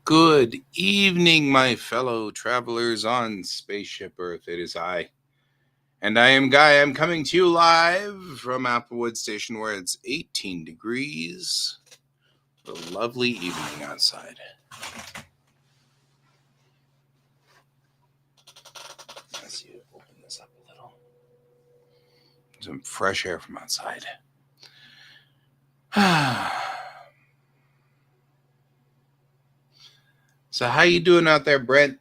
Good evening, my fellow travelers on Spaceship Earth. It is I. And I am Guy. I'm coming to you live from Applewood Station where it's 18 degrees. A lovely evening outside. Let's see, open this up a little. Some fresh air from outside. So how you doing out there, Brent?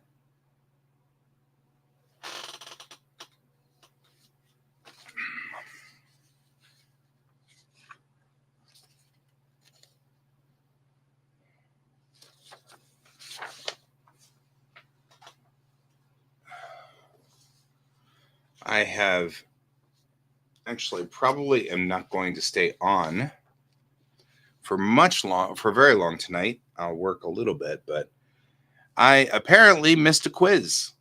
I have actually probably am not going to stay on for very long tonight. I'll work a little bit, but I apparently missed a quiz.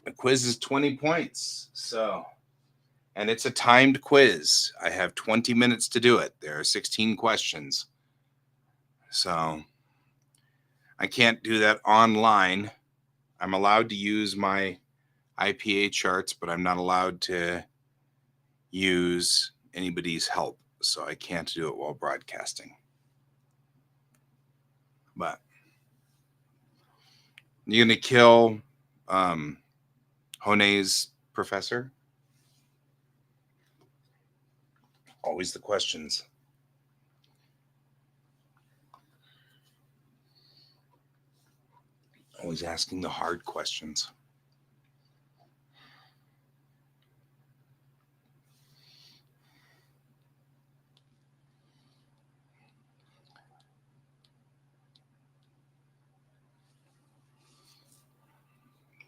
The quiz is 20 points. And it's a timed quiz. I have 20 minutes to do it. There are 16 questions. So I can't do that online. I'm allowed to use my IPA charts, but I'm not allowed to use anybody's help. So I can't do it while broadcasting. But you gonna kill Honey's professor? Always the questions. Always asking the hard questions.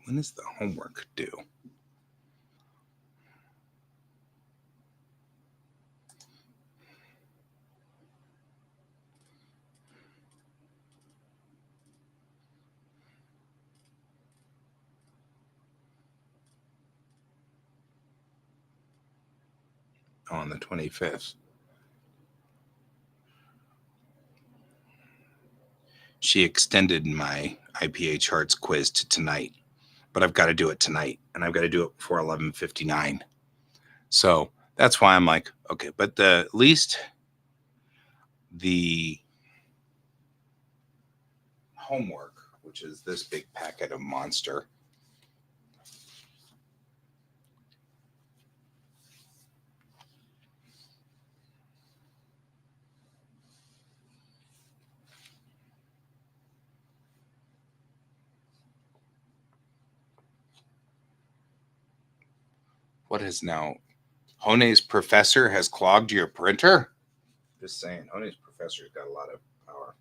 When is the homework due? On the 25th. She extended my IPA charts quiz to tonight, but I've got to do it tonight, and I've got to do it before 11:59. So that's why I'm like, okay, but at least the homework, which is this big packet of Monster, what is now? Honey's professor has clogged your printer? Just saying, Honey's professor's got a lot of power.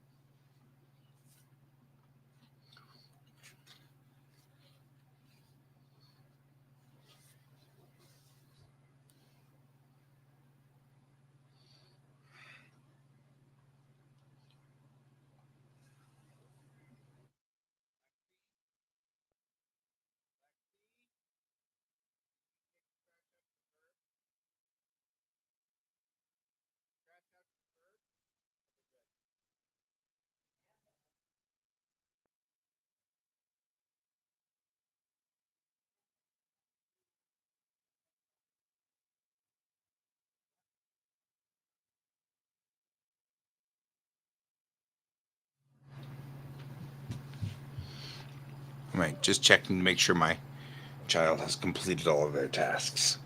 All right, just checking to make sure my child has completed all of their tasks.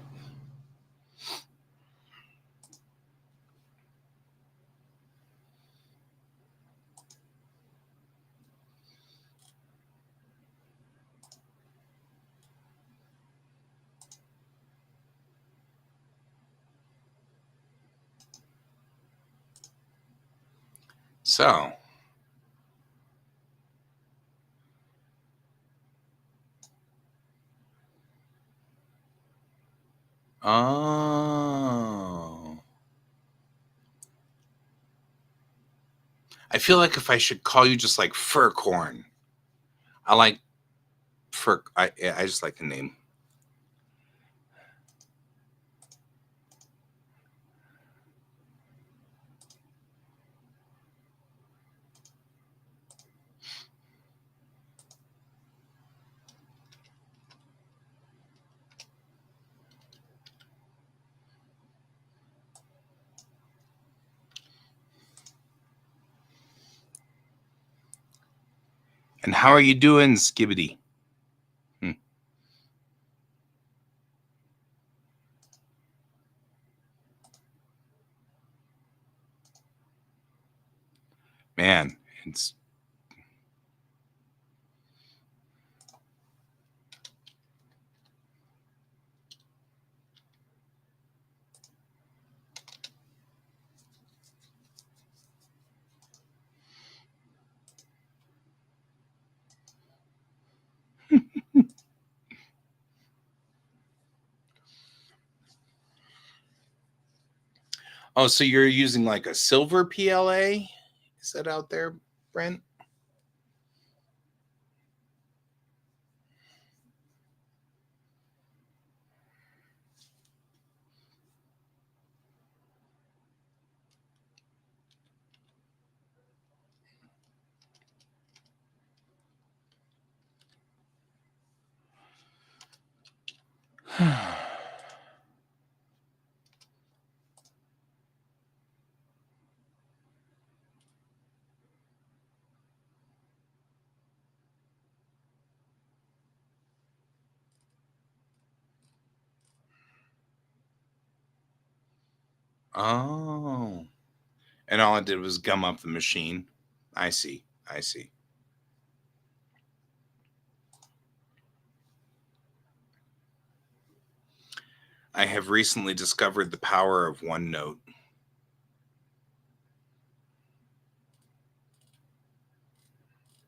So, oh. I feel like if I should call you just like Furcorn. I like Fur. I just like the name. And how are you doing, Skibbity? Man, it's oh, so you're using like a silver PLA? Is that out there, Brent? Oh. And all it did was gum up the machine. I see. I see. I have recently discovered the power of OneNote.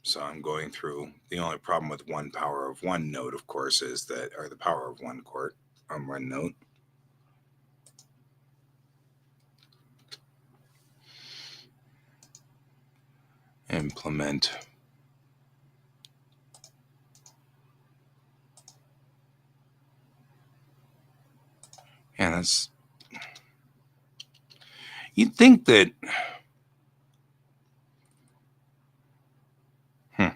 So I'm going through. The only problem with power of OneNote, of course, is that, or the power of OneNote. Implement. Yeah, that's. You'd think that. I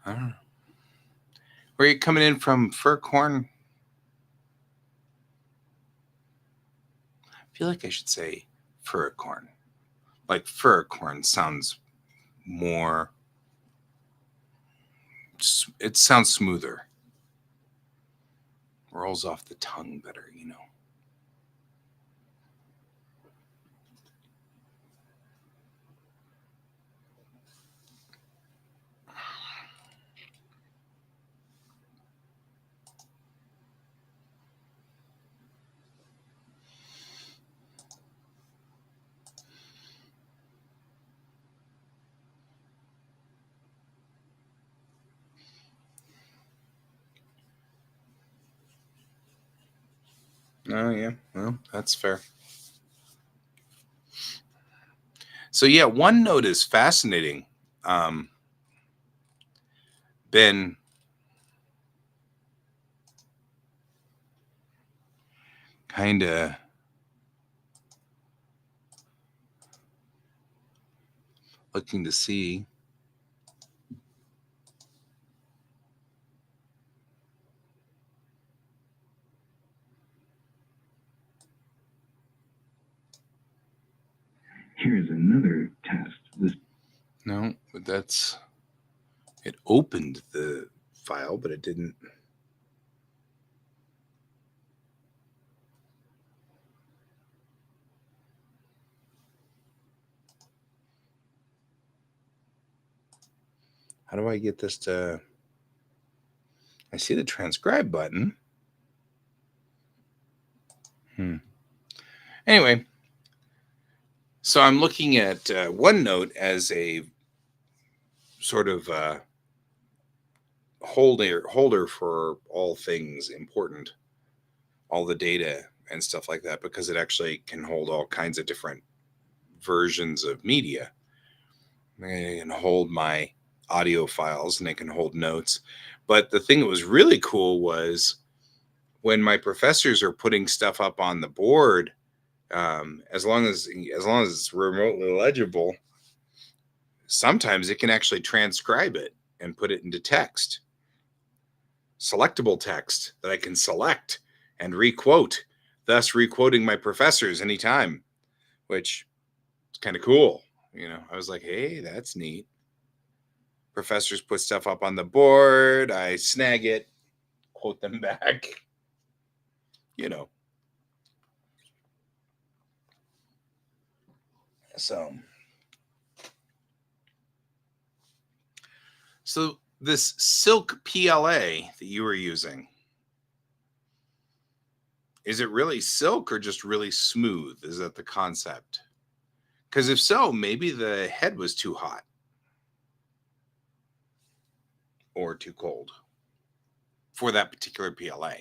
don't know. Where are you coming in from, Furcorn? I feel like I should say Furcorn. Like Furcorn sounds more. It sounds smoother. Rolls off the tongue better, you know. Oh, yeah. Well, that's fair. So, yeah, OneNote is fascinating. Been kind of looking to see. Here's another test. No, but that's. It opened the file, but it didn't. How do I get this to. I see the transcribe button. Anyway, so I'm looking at OneNote as a sort of holder for all things important, all the data and stuff like that, because it actually can hold all kinds of different versions of media. It can hold my audio files and it can hold notes. But the thing that was really cool was when my professors are putting stuff up on the board, as long as it's remotely legible, sometimes it can actually transcribe it and put it into text, selectable text that I can select and requote, thus requoting my professors anytime, which is kind of cool. I was like, hey, that's neat. Professors put stuff up on the board. I snag it, quote them back. You know. So this silk PLA that you were using, is it really silk or just really smooth? Is that the concept? Because if so, maybe the head was too hot or too cold for that particular PLA.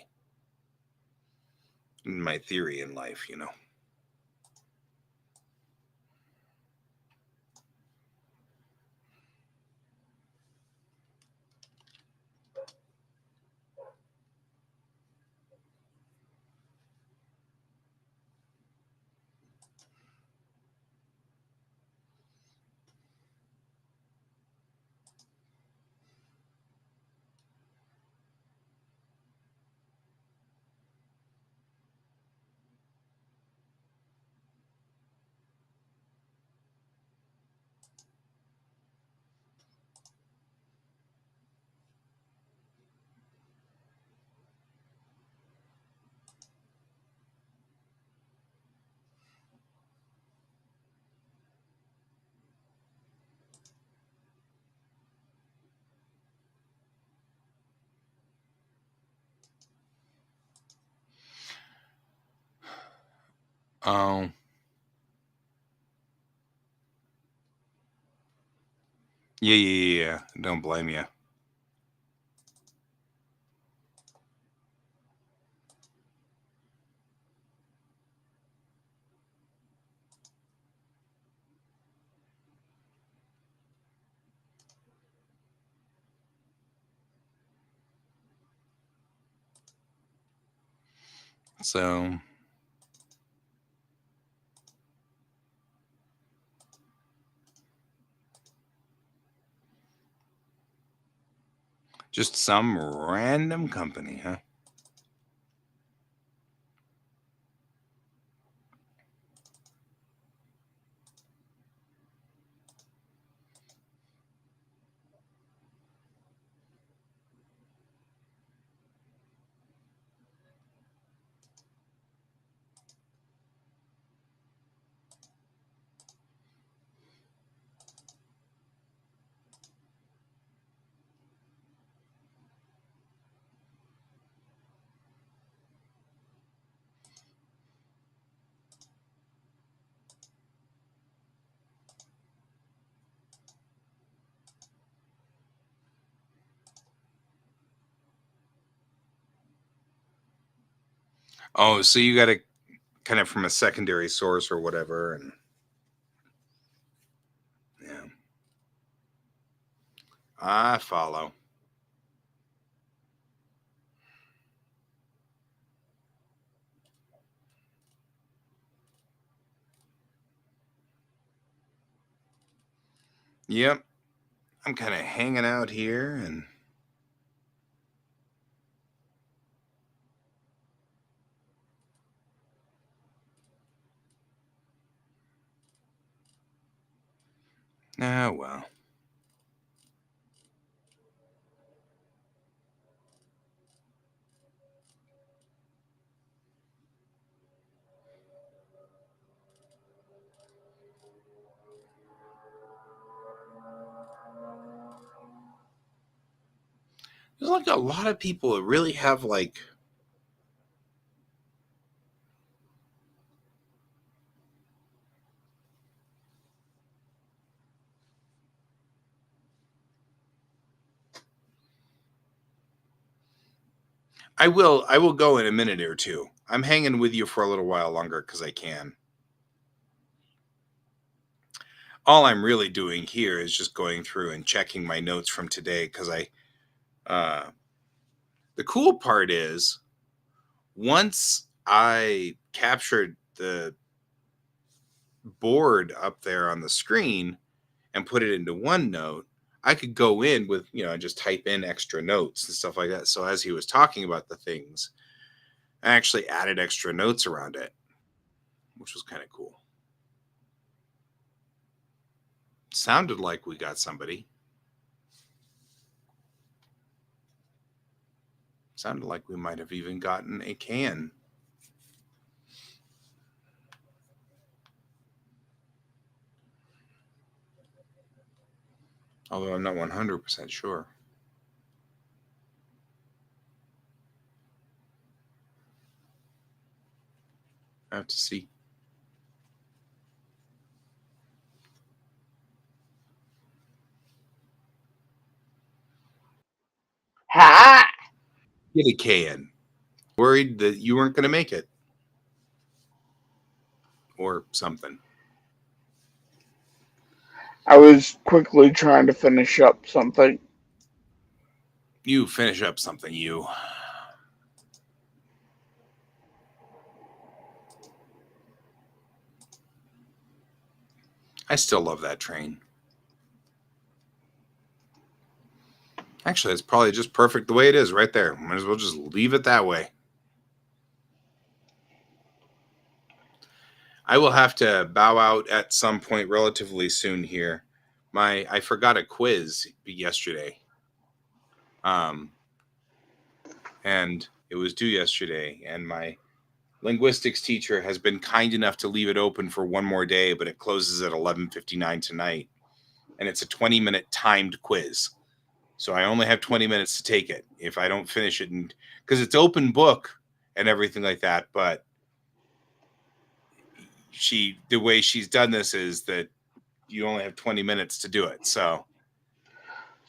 My theory in life. Oh, yeah. Don't blame you. So, just some random company, huh? Oh, so you got it kind of from a secondary source or whatever, and yeah, I follow. Yep, I'm kind of hanging out here, and well. There's like a lot of people that really have like. I will go in a minute or two. I'm hanging with you for a little while longer because I can. All I'm really doing here is just going through and checking my notes from today because uh, the cool part is once I captured the board up there on the screen and put it into OneNote, I could go in with, just type in extra notes and stuff like that. So as he was talking about the things, I actually added extra notes around it, which was kind of cool. Sounded like we got somebody. Sounded like we might have even gotten a can. Although I'm not 100% sure. I have to see. Ha! Get a can. Worried that you weren't going to make it. Or something. I was quickly trying to finish up something. You finish up something, you. I still love that train. Actually, it's probably just perfect the way it is right there. Might as well just leave it that way. I will have to bow out at some point relatively soon here. I forgot a quiz yesterday. And it was due yesterday, and my linguistics teacher has been kind enough to leave it open for one more day, but it closes at 11:59 tonight. And it's a 20-minute timed quiz. So I only have 20 minutes to take it if I don't finish it, and because it's open book and everything like that. But the way she's done this is that you only have 20 minutes to do it. So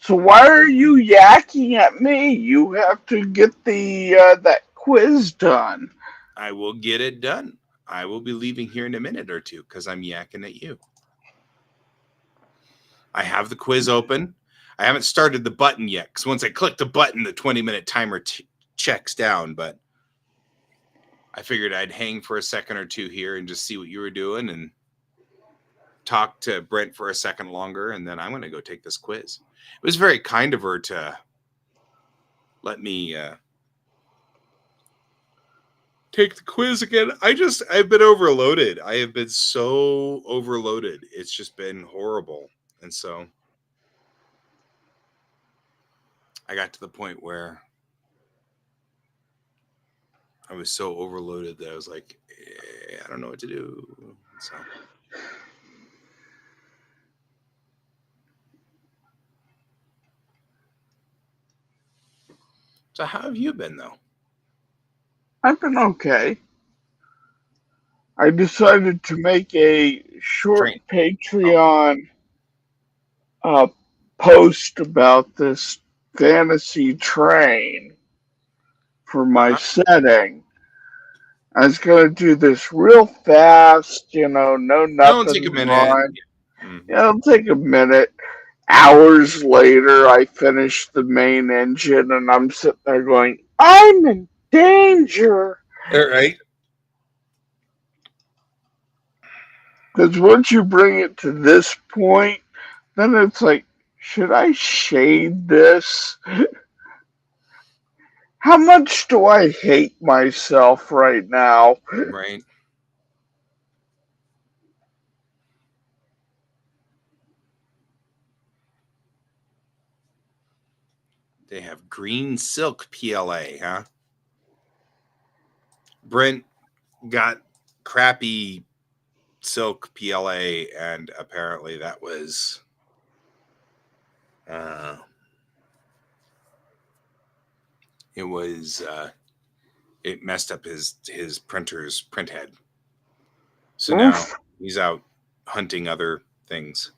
why are you yakking at me? You have to get the that quiz done. I will get it done. I will be leaving here in a minute or two because I'm yakking at you. I have the quiz open. I haven't started the button yet because once I click the button, the 20-minute timer checks down. But I figured I'd hang for a second or two here and just see what you were doing and talk to Brent for a second longer. And then I'm going to go take this quiz. It was very kind of her to let me take the quiz again. I've been overloaded. I have been so overloaded. It's just been horrible. And so I got to the point where I was so overloaded that I was like, I don't know what to do. So how have you been, though? I've been okay. I decided to make a short Patreon post about this fantasy train for my setting. I was going to do this real fast, no It'll take a nothing minute. on. It'll take a minute. Hours later, I finished the main engine and I'm sitting there going, I'm in danger. All right. Because once you bring it to this point, then it's like, should I shade this? How much do I hate myself right now? Right. They have green silk PLA, huh? Brent got crappy silk PLA, and apparently that was it messed up his printer's print head. So now he's out hunting other things.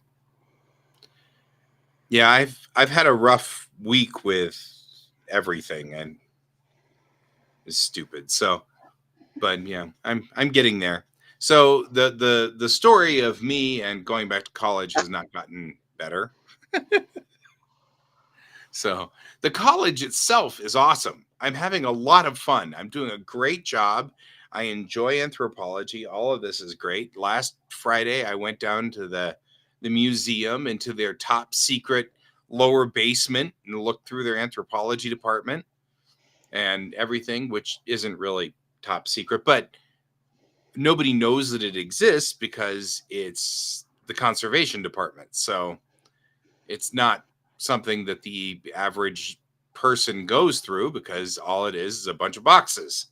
Yeah, I've had a rough week with everything, and it's stupid. So, but yeah, I'm getting there. So the story of me and going back to college has not gotten better. So the college itself is awesome. I'm having a lot of fun. I'm doing a great job. I enjoy anthropology. All of this is great. Last Friday, I went down to the museum into their top secret lower basement and looked through their anthropology department and everything, which isn't really top secret, but nobody knows that it exists because it's the conservation department. So it's not something that the average person goes through, because all it is a bunch of boxes,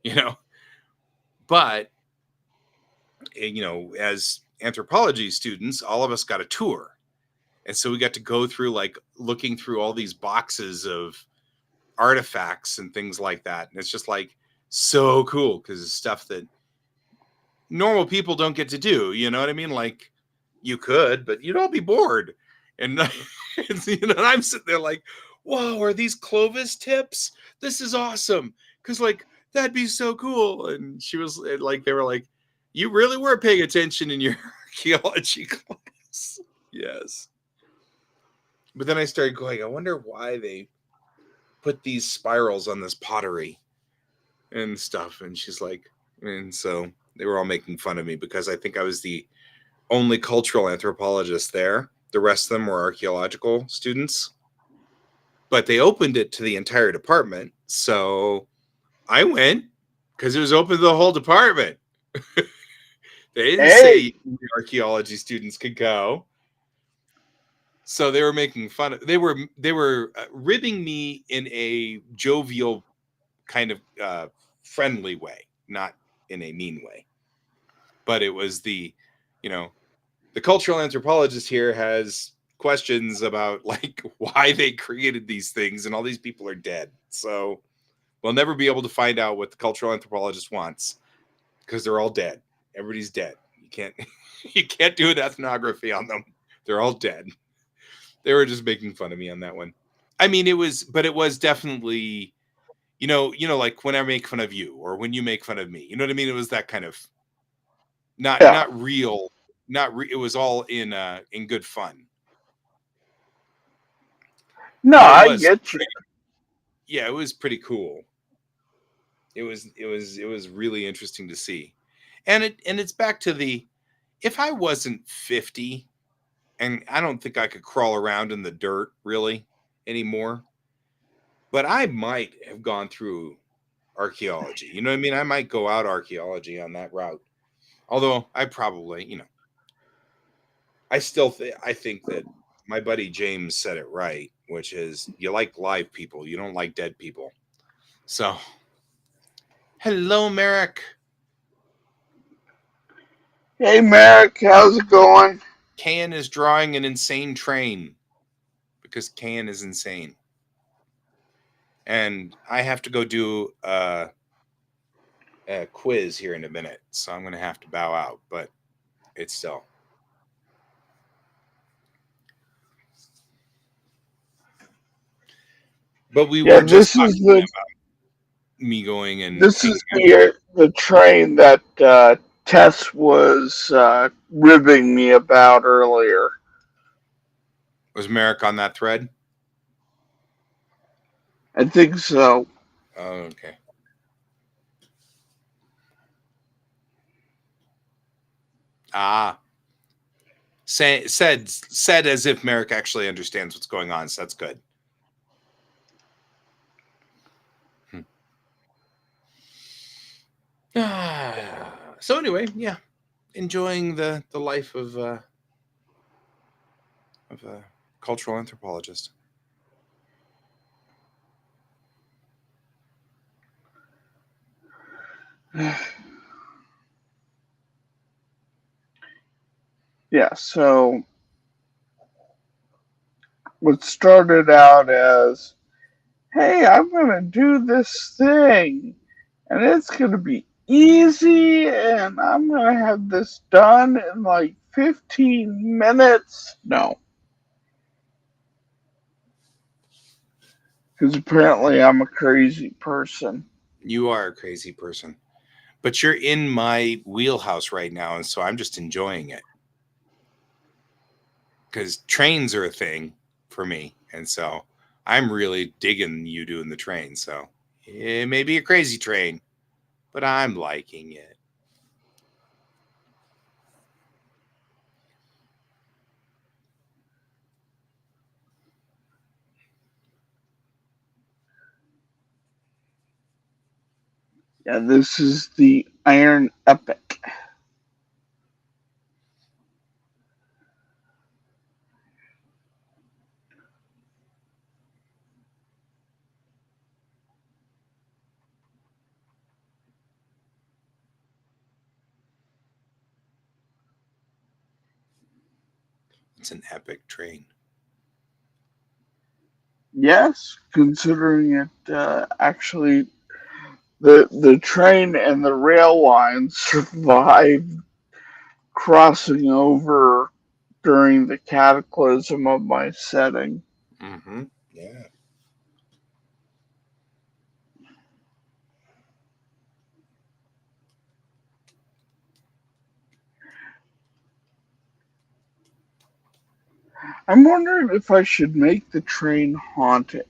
you know. But, you know, as anthropology students, all of us got a tour. And so we got to go through, like, looking through all these boxes of artifacts and things like that. And it's just like so cool, because it's stuff that normal people don't get to do. You know what I mean? Like, you could, but you'd all be bored. And, you know, and I'm sitting there like, whoa, are these Clovis tips? This is awesome. Because, like, that'd be so cool. And she was like, they were like, you really were paying attention in your archaeology class. Yes. But then I started going, I wonder why they put these spirals on this pottery and stuff. And she's like, and so they were all making fun of me because I think I was the only cultural anthropologist there. The rest of them were archaeological students, but they opened it to the entire department. So I went because it was open to the whole department. They didn't say archaeology students could go. So they were making fun of, they were ribbing me in a jovial kind of friendly way, not in a mean way. But it was the, you know, the cultural anthropologist here has questions about, like, why they created these things, and all these people are dead. So we'll never be able to find out what the cultural anthropologist wants, because they're all dead. Everybody's dead. You can't you can't do an ethnography on them. They're all dead. They were just making fun of me on that one. I mean, it was definitely, you know, like when I make fun of you or when you make fun of me. You know what I mean? It was that kind of not real, it was all in good fun. No, I get you. Yeah, it was pretty cool. It was really interesting to see. And it's back to the, if I wasn't 50, and I don't think I could crawl around in the dirt really anymore, but I might have gone through archaeology. You know what I mean? I might go out archaeology on that route. Although I probably, you know, I still I think that my buddy James said it right, which is you like live people, you don't like dead people. So, hello, Merrick. Hey, Merrick, how's it going? Can is drawing an insane train because Can is insane. And I have to go do a quiz here in a minute, so I'm going to have to bow out, but it's still. But we were just talking about me going and. This is the train that Tess was ribbing me about earlier. Was Merrick on that thread? I think so. Oh, okay. Ah. Said as if Merrick actually understands what's going on, so that's good. So anyway, yeah, enjoying the life of a cultural anthropologist. Yeah, so what started out as, hey, I'm going to do this thing, and it's going to be easy, and I'm going to have this done in like 15 minutes. No. Because apparently I'm a crazy person. You are a crazy person. But you're in my wheelhouse right now, and so I'm just enjoying it. Because trains are a thing for me, and so I'm really digging you doing the train. So it may be a crazy train, but I'm liking it. Yeah, this is the Iron Epic. It's an epic train. Yes, considering it actually the train and the rail lines survived crossing over during the cataclysm of my setting. Mm-hmm. Yeah. I'm wondering if I should make the train haunted.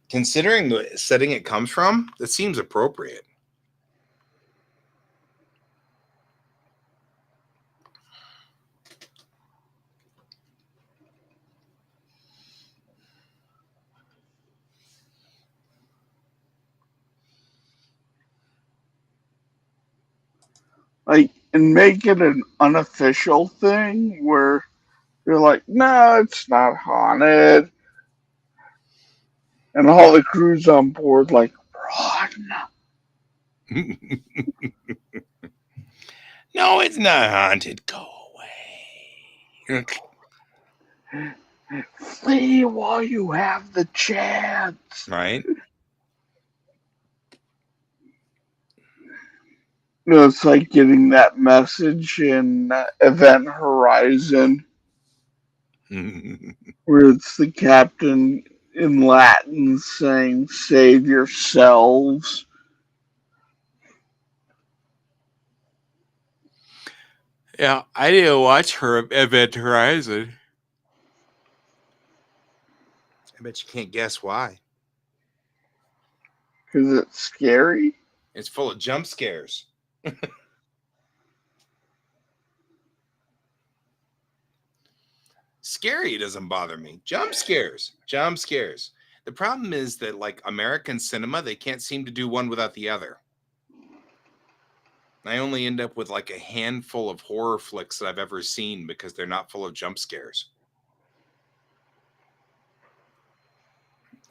Considering the setting it comes from, that seems appropriate. Like, and make it an unofficial thing where you're like, no, it's not haunted. And all the crew's on board, like, run. No, it's not haunted. Go away. Flee while you have the chance. Right? You know, it's like getting that message in Event Horizon where it's the captain in Latin saying, save yourselves. Yeah, I didn't watch her Event Horizon. I bet you can't guess why. Because it's scary. It's full of jump scares. Scary doesn't bother me. Jump scares. Jump scares. The problem is that, like American cinema, they can't seem to do one without the other. I only end up with like a handful of horror flicks that I've ever seen because they're not full of jump scares.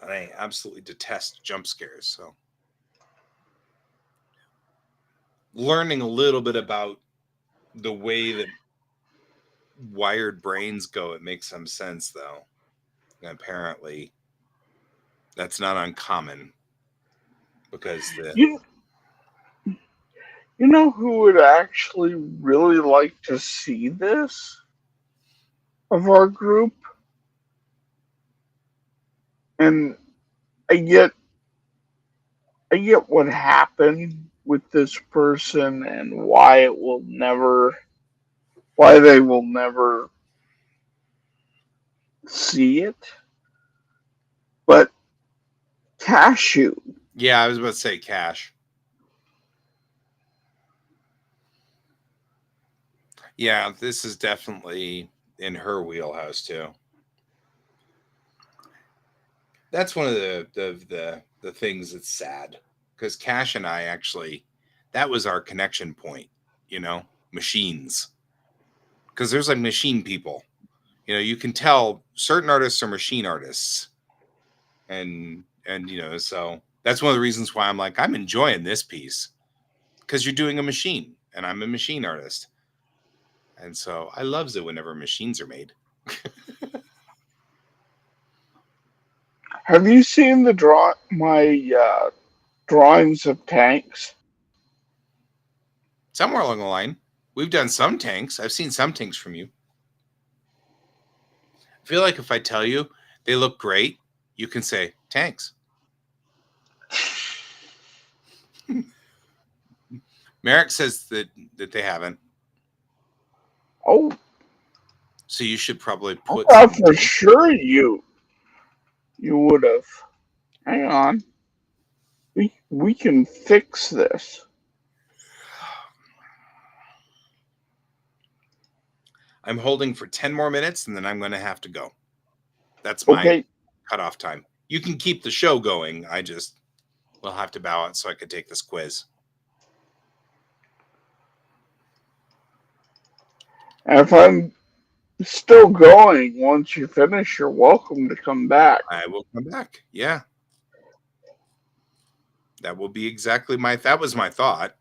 I absolutely detest jump scares. So, learning a little bit about the way that wired brains go, it makes some sense, though. And apparently, that's not uncommon because the You, you know who would actually really like to see this of our group? And I get I get what happened with this person and why they will never see it. But Cashew, yeah, I was about to say Cash. Yeah, this is definitely in her wheelhouse too. That's one of the things that's sad because Cash and I actually, that was our connection point. Machines, because there's like machine people. You can tell certain artists are machine artists, and so that's one of the reasons why I'm like, I'm enjoying this piece because you're doing a machine and I'm a machine artist, and so I loves it whenever machines are made. have you seen my drawings of tanks? Somewhere along the line, we've done some tanks. I've seen some tanks from you. I feel like if I tell you they look great, you can say tanks. Merrick says that they haven't. Oh, So you should probably I put thought some for tank. sure you would have. Hang on, we can fix this. I'm holding for 10 more minutes and then I'm going to have to go. That's my Okay, cutoff time. You can keep the show going. I just will have to bow out so I can take this quiz. and if I'm still going once you finish, you're welcome to come back. I will come back. Yeah. That will be exactly that was my thought.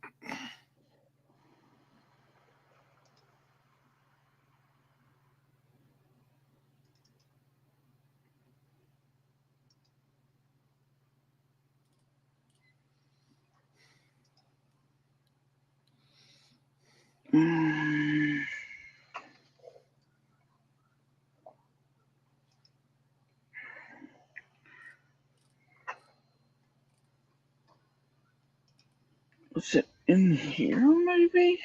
Was it in here, maybe?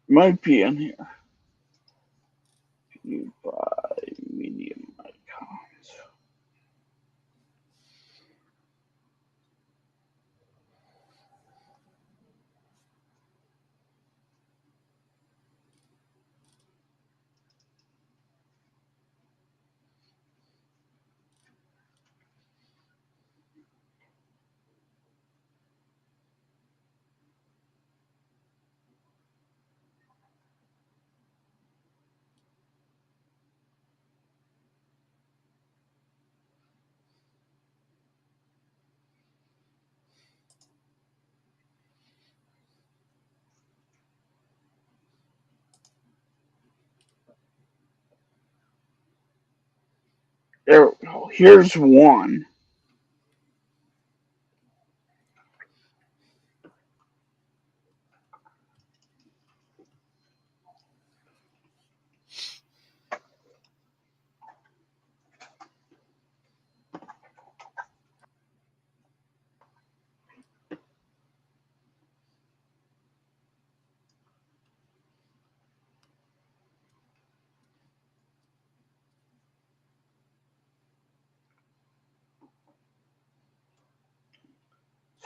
Might be in here. You buy medium icons. There we go. Here's one.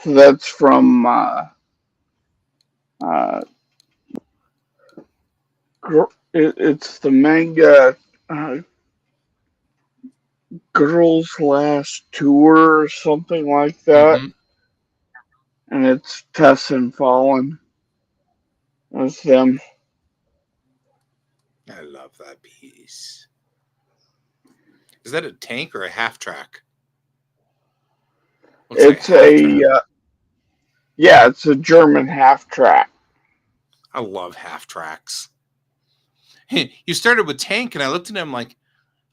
So that's from uh, it's the manga uh, Girls Last Tour or something like that. Mm-hmm. And it's Tess and Fallen. That's them. I love that piece. Is that a tank or a half track? Looks like a It's half track. yeah, it's a German half track. I love half tracks. You started with tank, and I looked at him like,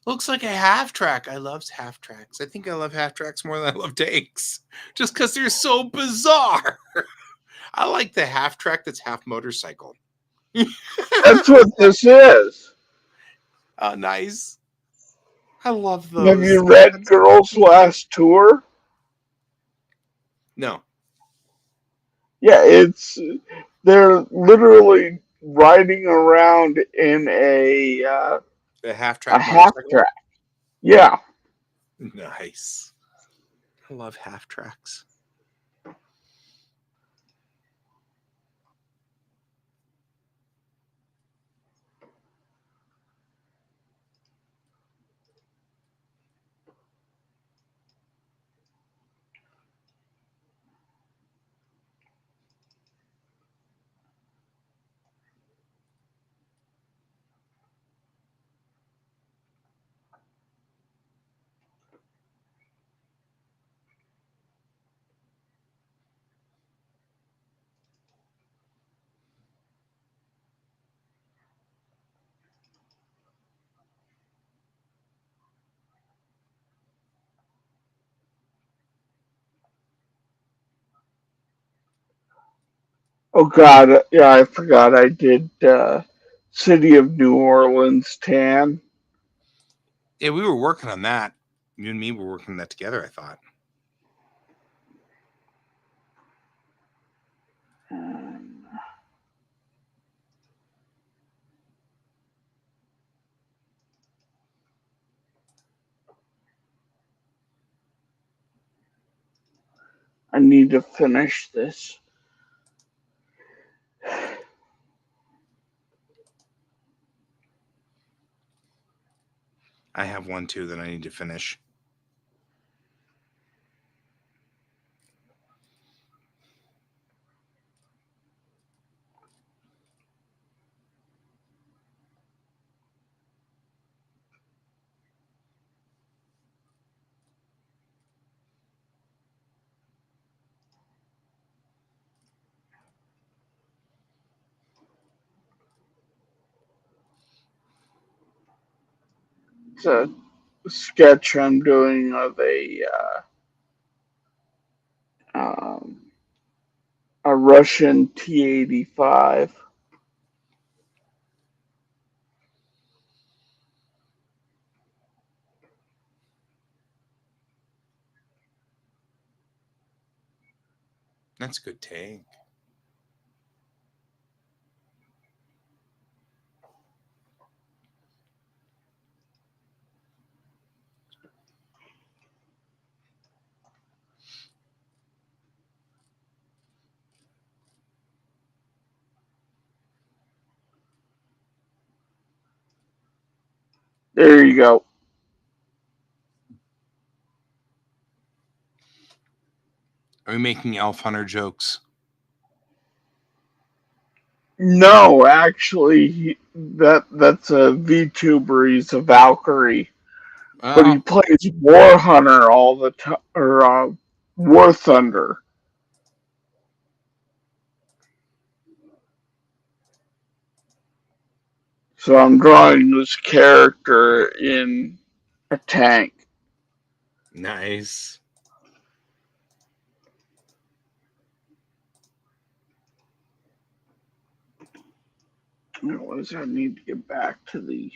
looks like a half track. I love half tracks. I think I love half tracks more than I love tanks, just because they're so bizarre. I like the half track that's half motorcycle. That's what this is. Oh, nice. I love Have those. you read That's Girls awesome. Last Tour? No, Yeah, they're literally riding around in the half a track half motorcycle. track. Yeah. Nice. I love half tracks. Oh God, yeah, I forgot I did City of New Orleans tan. Yeah, we were working on that. You and me were working on that together, I thought. I need to finish this. I have one too that I need to finish. It's a sketch I'm doing of a Russian T-85. That's a good tank. There you go. Are we making Elf Hunter jokes? No, actually, that's a VTuber. He's a Valkyrie, but he Oh, plays War Hunter all the time, or War Thunder. So I'm drawing this character in a tank. nice. What does I need to get back to the?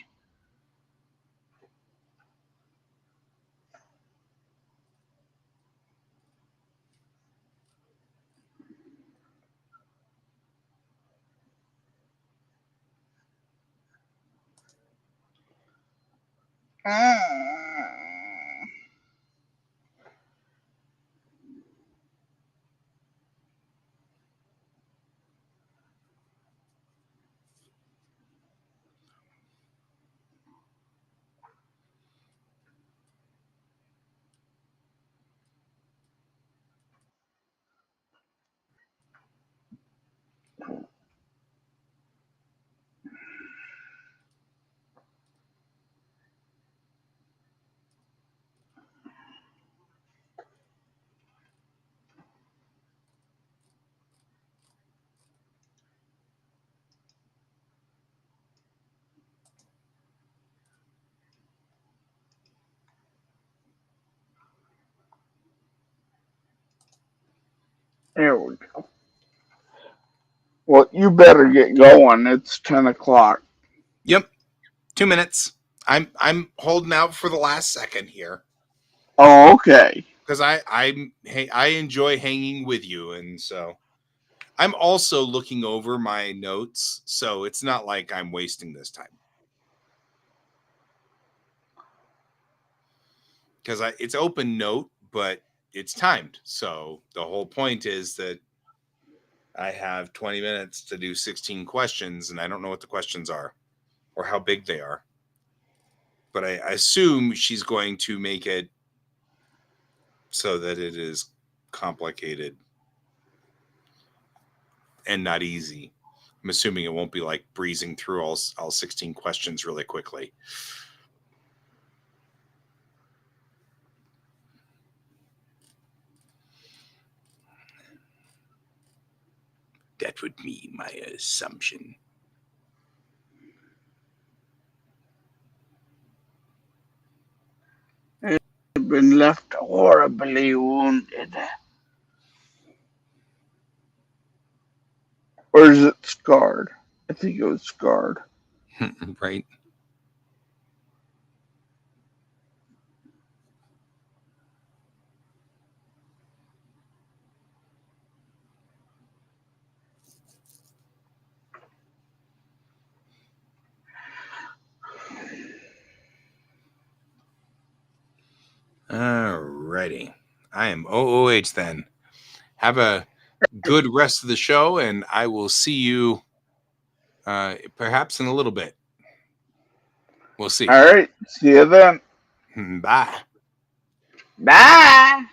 There we go. Well, you better get going. It's 10 o'clock. Yep, 2 minutes. I'm holding out for the last second here Oh, okay. because I enjoy hanging with you, and so I'm also looking over my notes, so it's not like I'm wasting this time. Because it's open note, but it's timed. So the whole point is that I have 20 minutes to do 16 questions, and I don't know what the questions are or how big they are. But I assume she's going to make it so that it is complicated and not easy. I'm assuming it won't be like breezing through all 16 questions really quickly. That would be my assumption. I've been left horribly wounded. Or is it scarred? I think it was scarred. Right? Alrighty. I am OOH then. Have a good rest of the show, and I will see you perhaps in a little bit. We'll see. All right. See you then. Bye. Bye.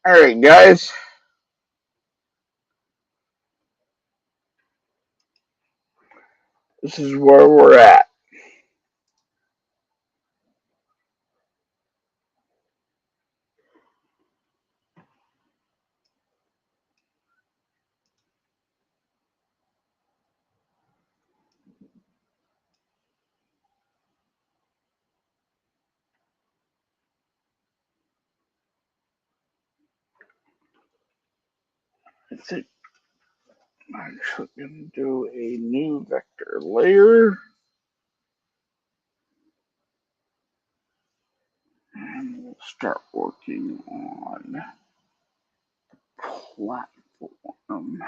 All right, guys. This is where we're at. I think I'm actually going to do a new vector layer. And we'll start working on platform.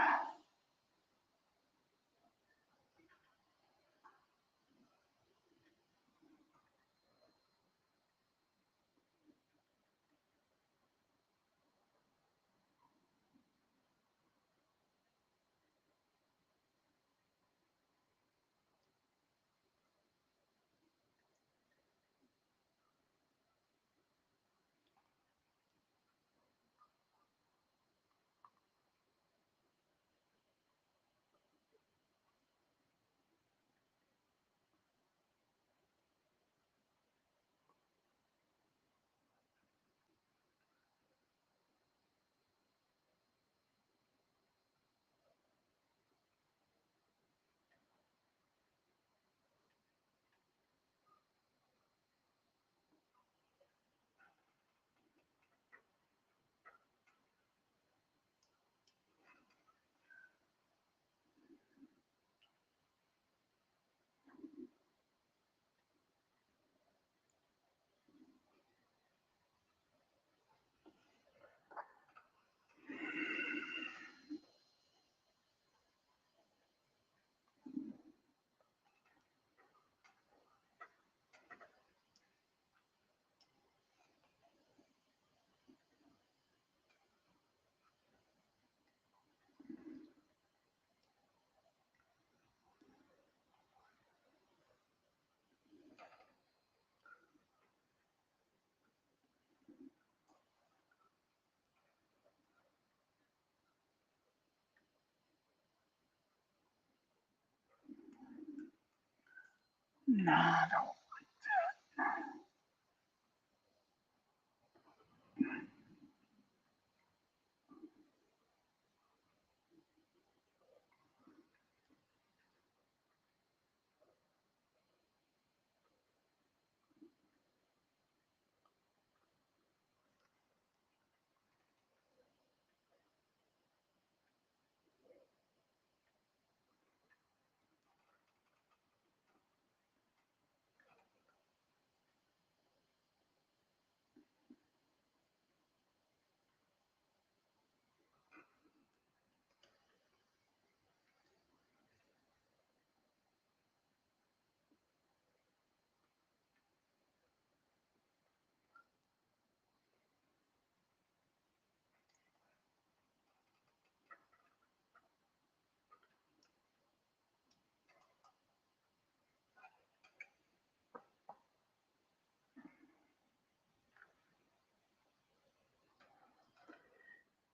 Nah, don't.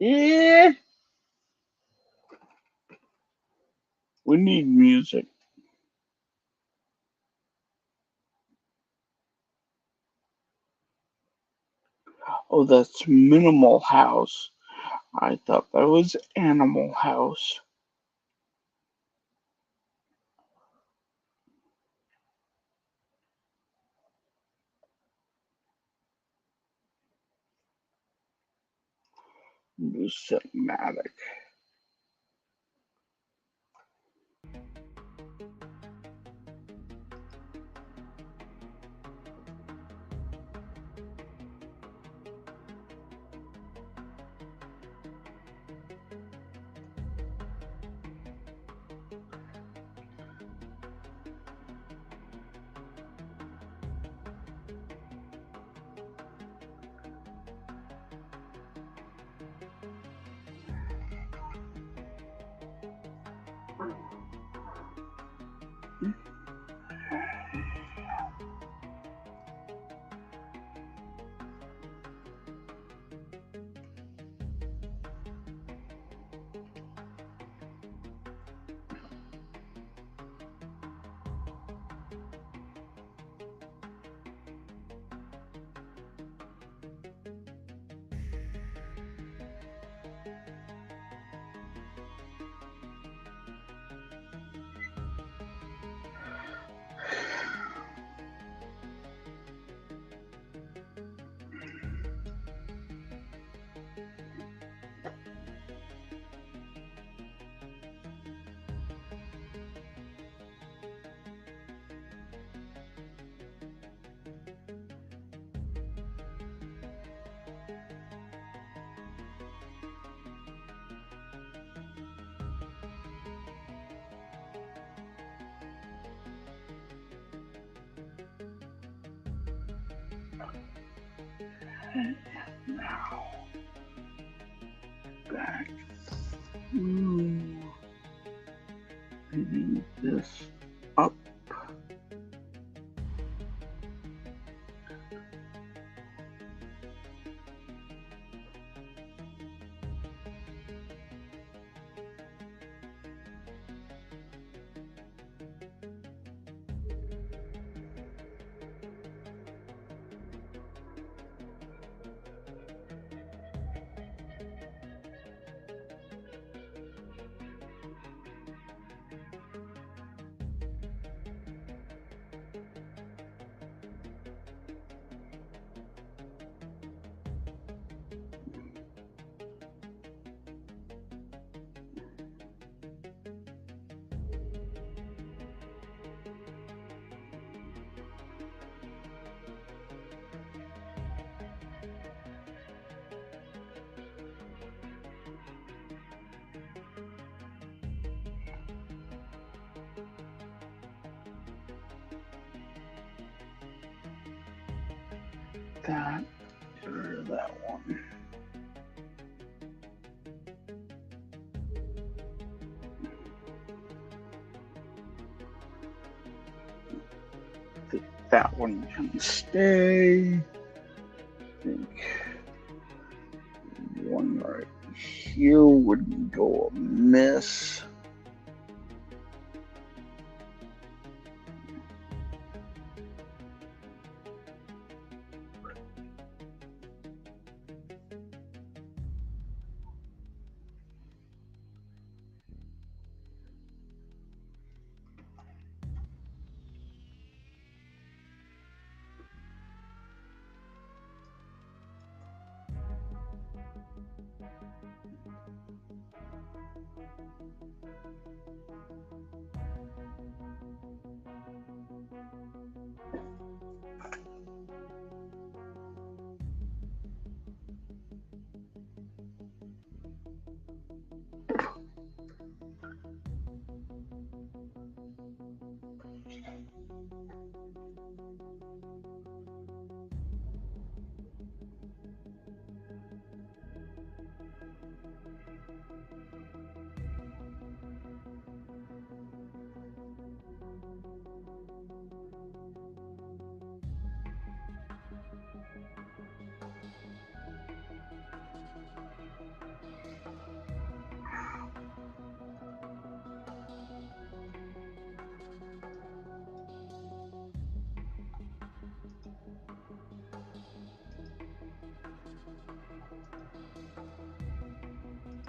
Yeah, we need music. Oh, that's Minimal House. I thought that was Animal House. Do cinematic. Now, back through. Moving this up. That or that one. That one can stay. I think one right here would go amiss.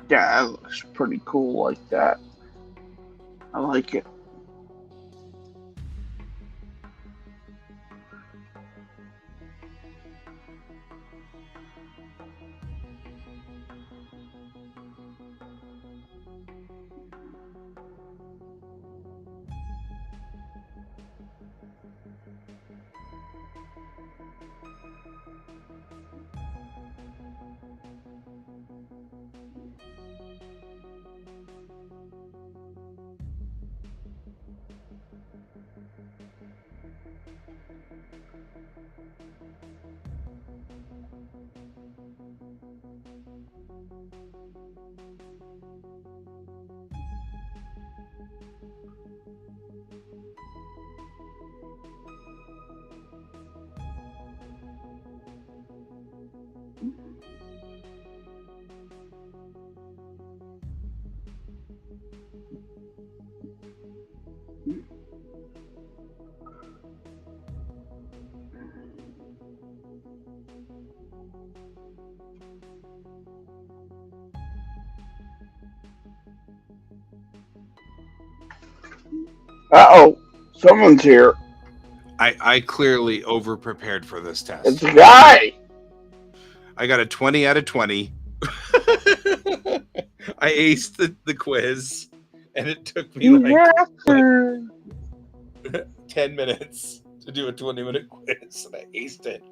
Yeah, that looks pretty cool like that. I like it. Uh-oh, someone's here. I clearly over prepared for this test. It's a guy. I got a 20 out of 20. I aced the quiz, and it took me like 10 minutes to do a 20-minute quiz, and I aced it.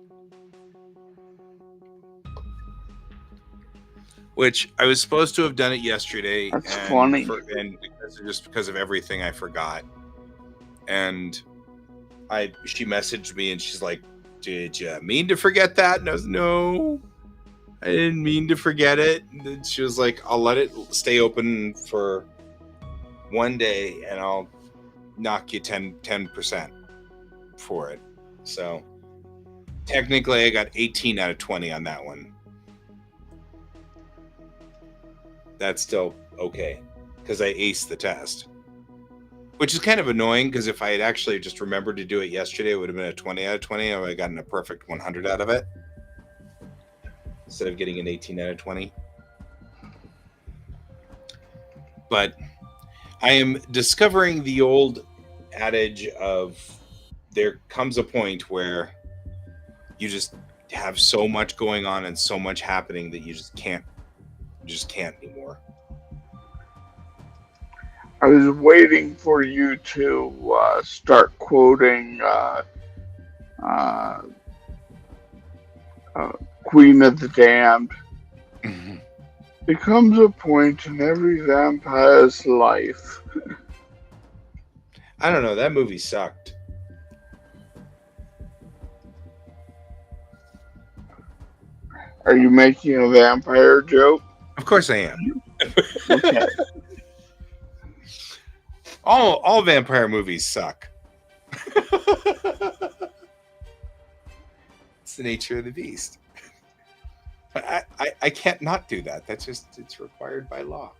Which I was supposed to have done it yesterday. That's and funny. And because of everything, I forgot. And she messaged me, and she's like, did you mean to forget that? And I was, no, I didn't mean to forget it. And then she was like, I'll let it stay open for one day and I'll knock you 10% for it. So technically I got 18 out of 20 on that one. That's still okay because I aced the test, which is kind of annoying because if I had actually just remembered to do it yesterday, it would have been a 20 out of 20. I would have gotten a perfect 100 out of it instead of getting an 18 out of 20. But I am discovering the old adage of there comes a point where you just have so much going on and so much happening that you just can't anymore. I was waiting for you to start quoting Queen of the Damned. There comes a point in every vampire's life. I don't know. That movie sucked. Are you making a vampire joke? Of course I am. Okay. All vampire movies suck. It's the nature of the beast. But I can't not do that. That's just, it's required by law.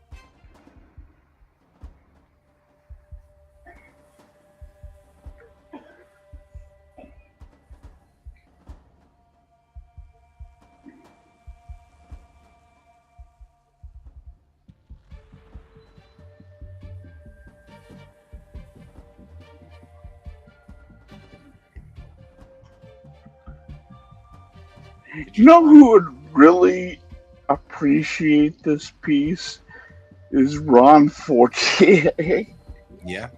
You know who would really appreciate this piece is Ron Fortier. Yeah.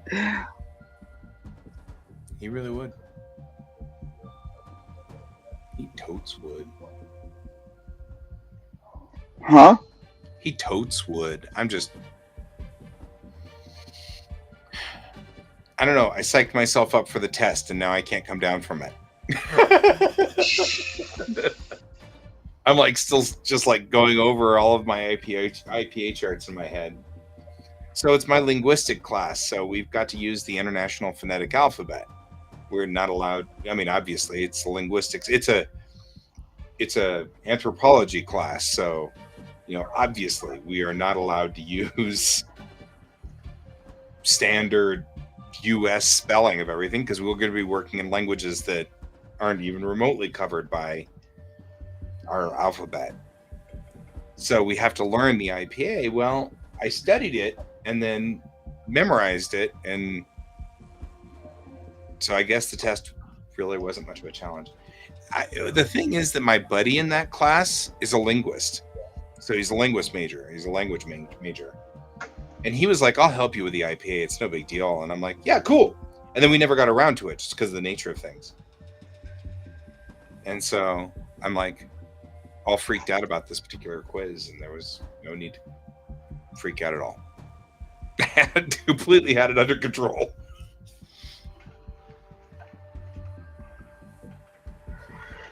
He really would. He totes wood. Huh? He totes wood. I don't know. I psyched myself up for the test and now I can't come down from it. I'm like still just like going over all of my IPA charts in my head. So it's my linguistic class. So we've got to use the International Phonetic Alphabet. We're not allowed. I mean, obviously, it's linguistics. It's a anthropology class. So, obviously, we are not allowed to use standard U.S. spelling of everything because we're going to be working in languages that aren't even remotely covered by our alphabet. So we have to learn the IPA. Well, I studied it and then memorized it, and so I guess the test really wasn't much of a challenge. The thing is that my buddy in that class is a linguist. So he's a linguist major. He's a language major. And he was like, I'll help you with the IPA. It's no big deal. And I'm like, yeah, cool. And then we never got around to it just because of the nature of things. And so I'm like all freaked out about this particular quiz. And there was no need to freak out at all. I completely had it under control.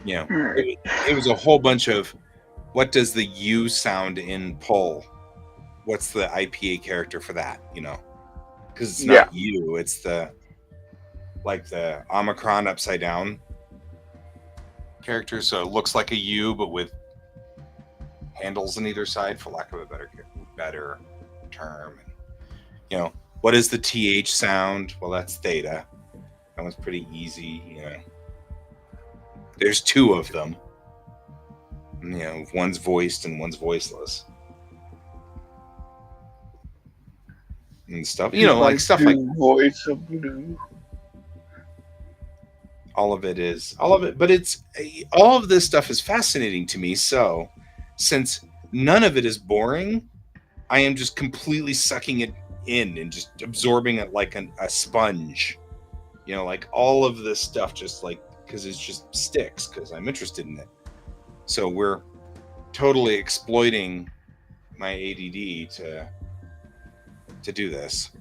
It was a whole bunch of what does the U sound in pull? What's the IPA character for that? Because it's not U, it's the Omicron upside down character. So it looks like a U, but with handles on either side, for lack of a better term. What is the TH sound? Well, that's theta. That one's pretty easy. There's two of them. One's voiced and one's voiceless. And stuff. Like stuff like voice of blue. All of it, but it's all of this stuff is fascinating to me. So since none of it is boring, I am just completely sucking it in and just absorbing it like a sponge. Like all of this stuff just like because it just sticks because I'm interested in it. So we're totally exploiting my ADD to do this.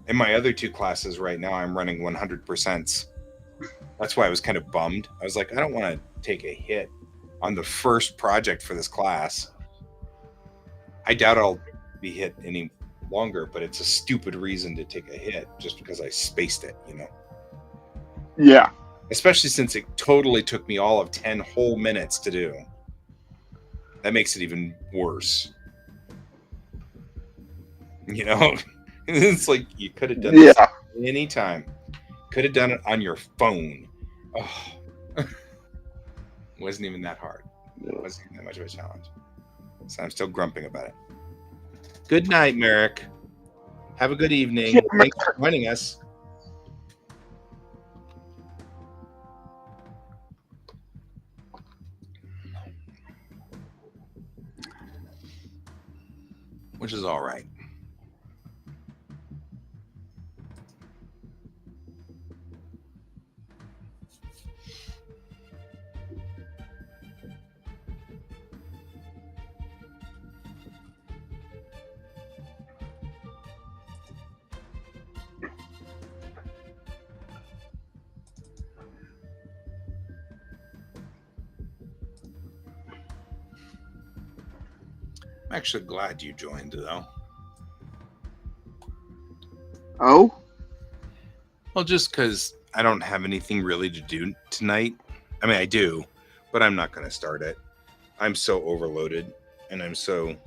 In my other two classes right now, I'm running 100% That's why I was kind of bummed. I was like, I don't want to take a hit on the first project for this class. I doubt I'll be hit any longer, but it's a stupid reason to take a hit just because I spaced it, you know? Yeah. Especially since it totally took me all of 10 whole minutes to do. That makes it even worse. You know? It's like you could have done this anytime. Could have done it on your phone. Oh. It wasn't even that hard. It wasn't even that much of a challenge. So I'm still grumping about it. Good night, Merrick. Have a good evening. Yeah, Thanks for joining us. Which is all right. I'm actually glad you joined, though. Oh? Well, just because I don't have anything really to do tonight. I mean, I do, but I'm not going to start it. I'm so overloaded, and I'm so,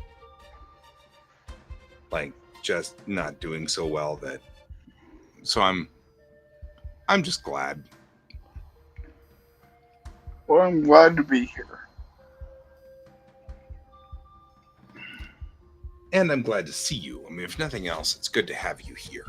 like, just not doing so well that... So I'm just glad. Well, I'm glad to be here. And I'm glad to see you. I mean, if nothing else, it's good to have you here.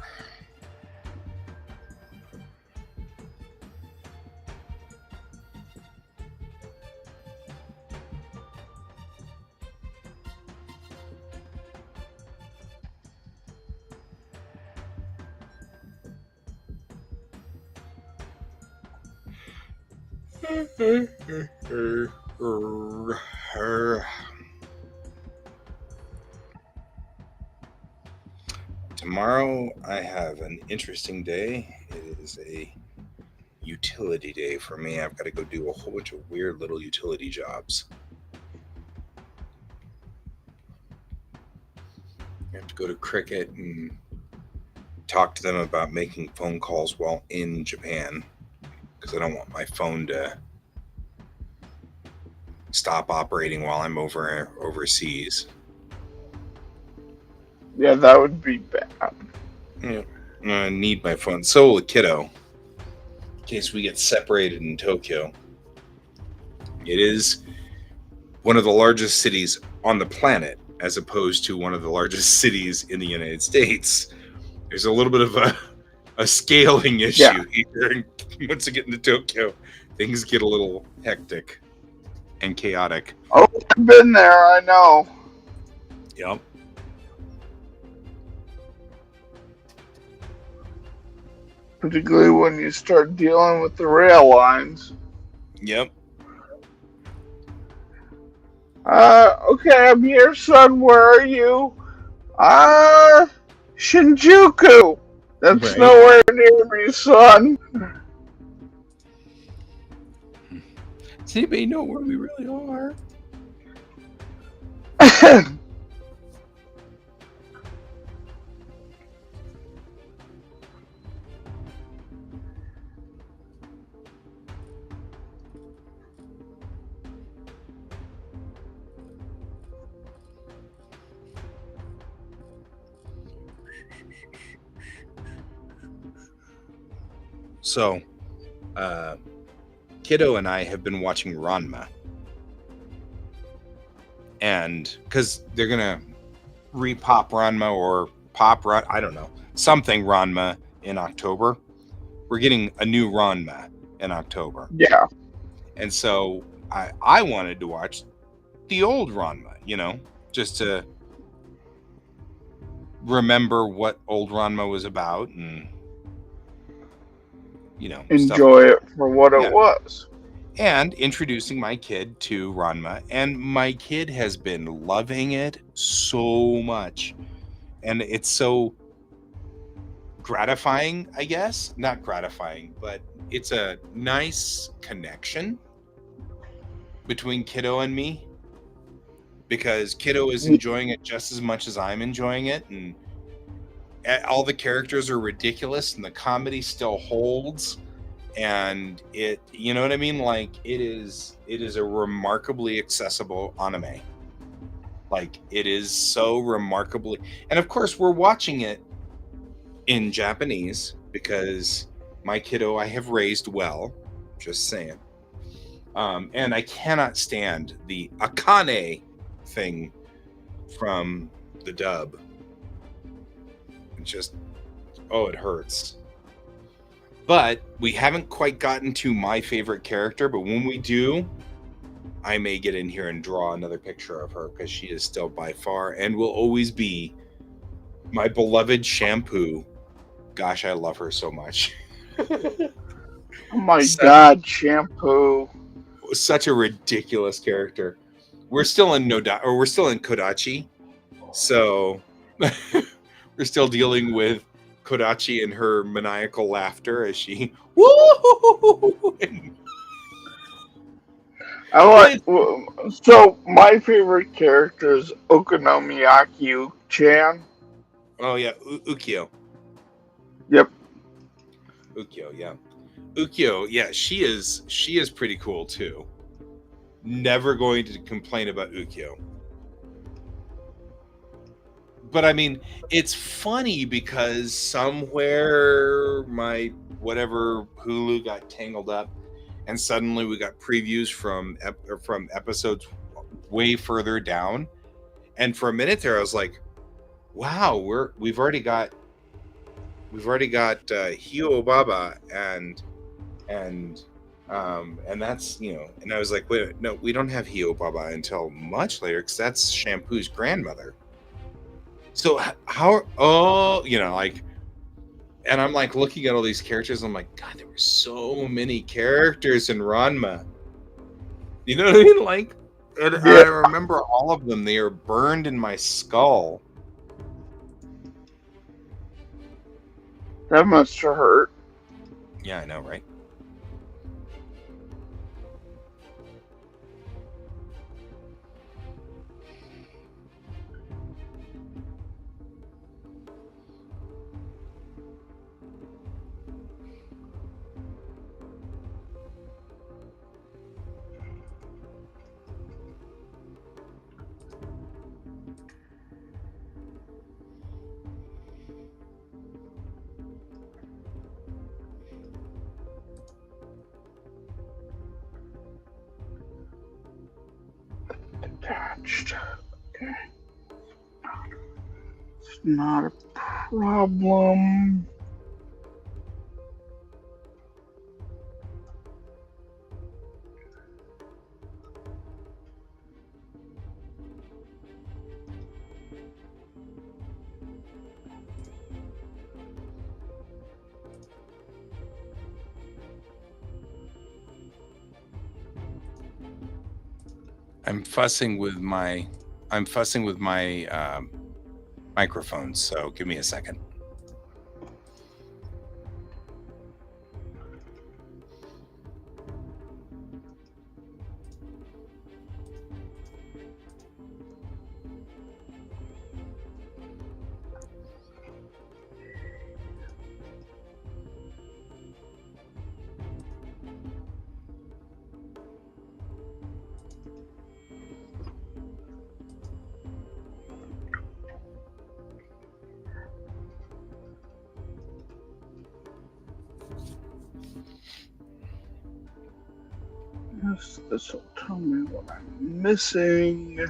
Tomorrow I have an interesting day. It is a utility day for me. I've got to go do a whole bunch of weird little utility jobs. I have to go to Cricket and talk to them about making phone calls while in Japan, because I don't want my phone to stop operating while I'm overseas. Yeah, that would be bad. Yeah, I need my phone. So will a kiddo, in case we get separated in Tokyo. It is one of the largest cities on the planet, as opposed to one of the largest cities in the United States. There's a little bit of a scaling issue here. And once you get into Tokyo, things get a little hectic and chaotic. Oh, I've been there, I know. Yep. Particularly when you start dealing with the rail lines. Yep. Okay, I'm here, son. Where are you? Shinjuku. That's Right. nowhere near me, son. Does anybody know where we really are? So, Kiddo and I have been watching Ranma. And because they're going to repop Ranma or I don't know, something Ranma in October. We're getting a new Ranma in October. Yeah. And so I wanted to watch the old Ranma, you know, just to remember what old Ranma was about and, you know, enjoy it for what it was. And introducing my kid to Ranma. And my kid has been loving it so much. And it's so gratifying, I guess. Not gratifying, but it's a nice connection between Kiddo and me, because Kiddo is enjoying it just as much as I'm enjoying it, and all the characters are ridiculous and the comedy still holds, and it, you know what I mean, like it is a remarkably accessible anime. Like it is so remarkably, and of course we're watching it in Japanese because my kiddo I have raised well, just saying. And I cannot stand the Akane thing from the dub. It just, oh, it hurts. But we haven't quite gotten to my favorite character, but when we do, I may get in here and draw another picture of her, because she is still by far and will always be my beloved Shampoo. Gosh, I love her so much. Oh my God, Shampoo. Such a ridiculous character. We're still in we're still in Kodachi, so we're still dealing with Kodachi and her maniacal laughter as she woo. I like. So my favorite character is Okonomiyaki Chan. Oh yeah, Ukyo. Yep. Ukyo, yeah. Ukyo, yeah, she is pretty cool too. Never going to complain about Ukyo. But I mean, it's funny because somewhere my whatever Hulu got tangled up, and suddenly we got previews from episodes way further down, and for a minute there I was like, "Wow, we've already got Hio Baba and that's, you know," and I was like, "Wait, no, we don't have Hio Baba until much later, because that's Shampoo's grandmother." So how, oh, you know, like, and I'm like looking at all these characters, I'm like, God, there were so many characters in Ranma. You know what I mean? Like, and Yeah. I remember all of them. They are burned in my skull. That must have hurt. Yeah, I know, right? Attached. Okay. It's not a problem. I'm fussing with my microphone, so give me a second. Yes, this will tell me what I'm missing.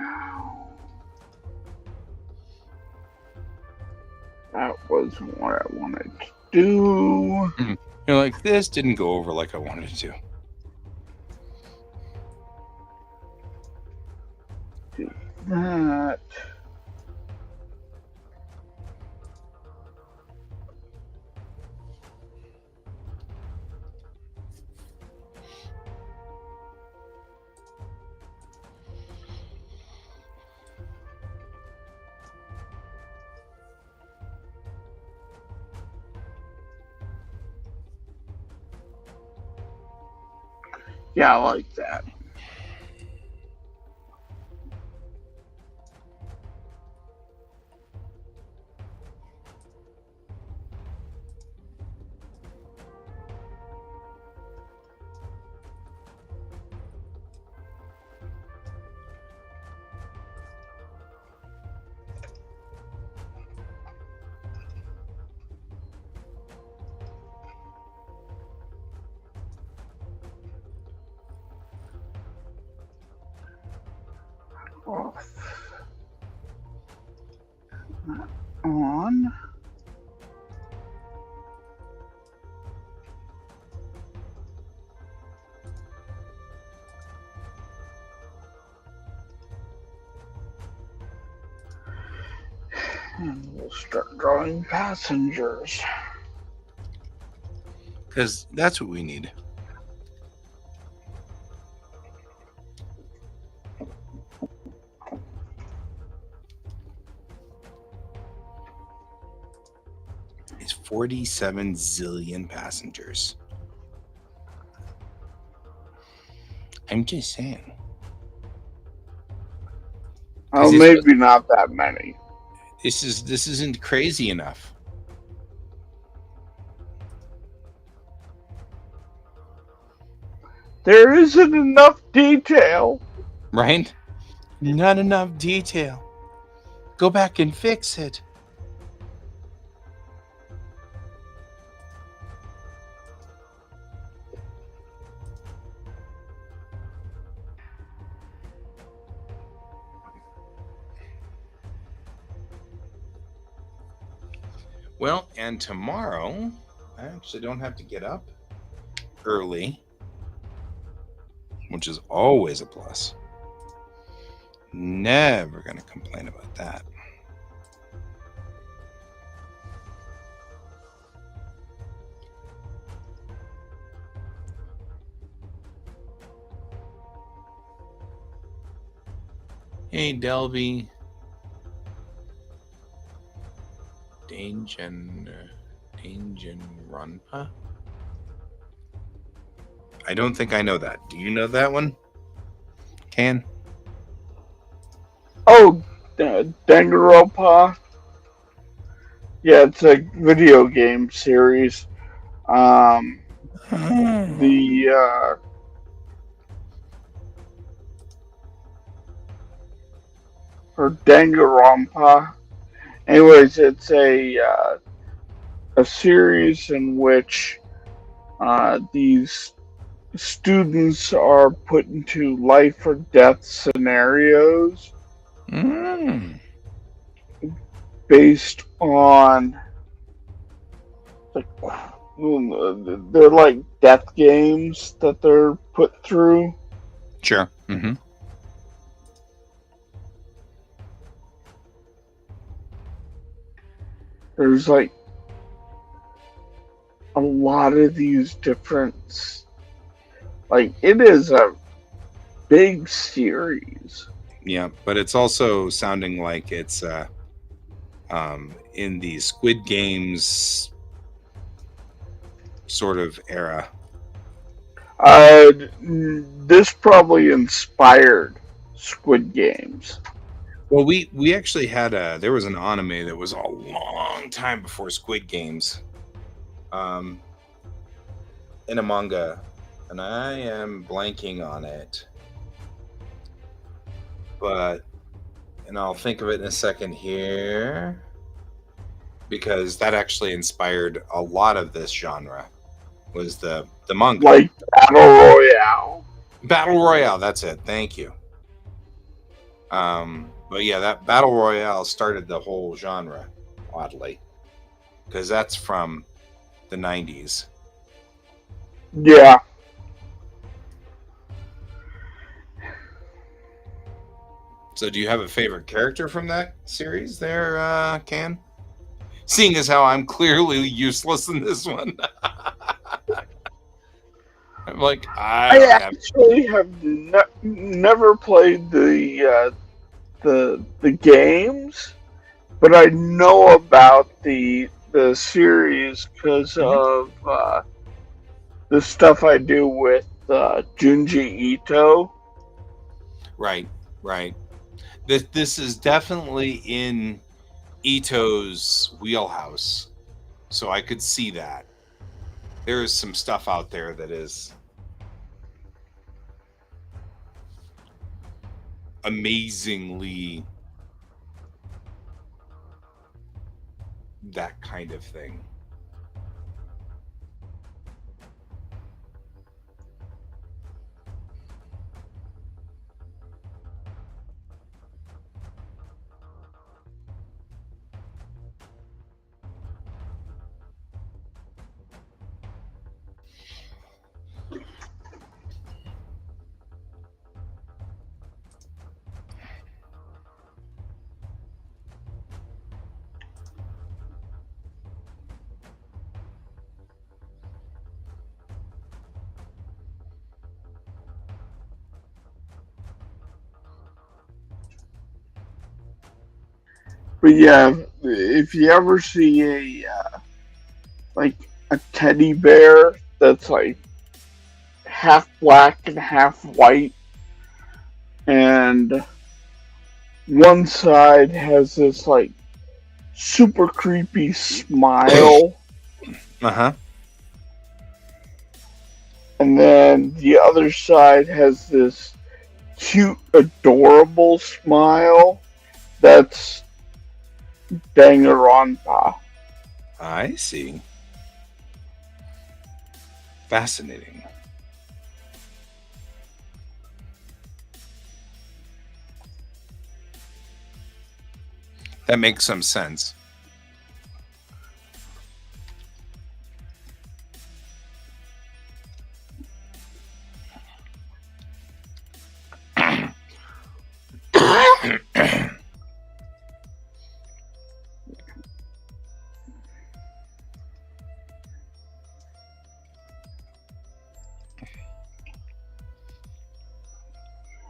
now. That wasn't what I wanted to do. You're like, this didn't go over like I wanted it to. Do that. Yeah, I like that. Off. On. And we'll start drawing passengers. Because that's what we need. It's 47 zillion passengers. I'm just saying. Oh, maybe not that many. This isn't crazy enough. There isn't enough detail. Right? Not enough detail. Go back and fix it. Well, and tomorrow, I actually don't have to get up early, which is always a plus. Never going to complain about that. Hey, Delby. Danganronpa? I don't think I know that. Do you know that one? Can? Oh, Danganronpa. Yeah, it's a video game series. Or Danganronpa. Anyways, it's a series in which these students are put into life or death scenarios based on they're like death games that they're put through. Sure. Mm-hmm. There's like a lot of these different, like, it is a big series. Yeah, but it's also sounding like it's in the Squid Games sort of era. This probably inspired Squid Games. Well, we actually had there was an anime that was a long time before Squid Games, in a manga, and I am blanking on it, and I'll think of it in a second here, because that actually inspired a lot of this genre, was the manga. Like Battle Royale. Battle Royale, that's it. Thank you. But yeah, that battle royale started the whole genre, oddly, because that's from the 90s. Yeah. So do you have a favorite character from that series there, Can? Seeing as how I'm clearly useless in this one. I'm like, I I don't have. actually have never played the games, but I know about the series because Mhm. of the stuff I do with Junji Ito. Right, right. This is definitely in Ito's wheelhouse, so I could see that. There is some stuff out there that is amazingly that kind of thing. But yeah, if you ever see like a teddy bear that's like half black and half white, and one side has this like super creepy smile, Uh-huh. and then the other side has this cute, adorable smile. That's Danganronpa. I see. Fascinating. That makes some sense.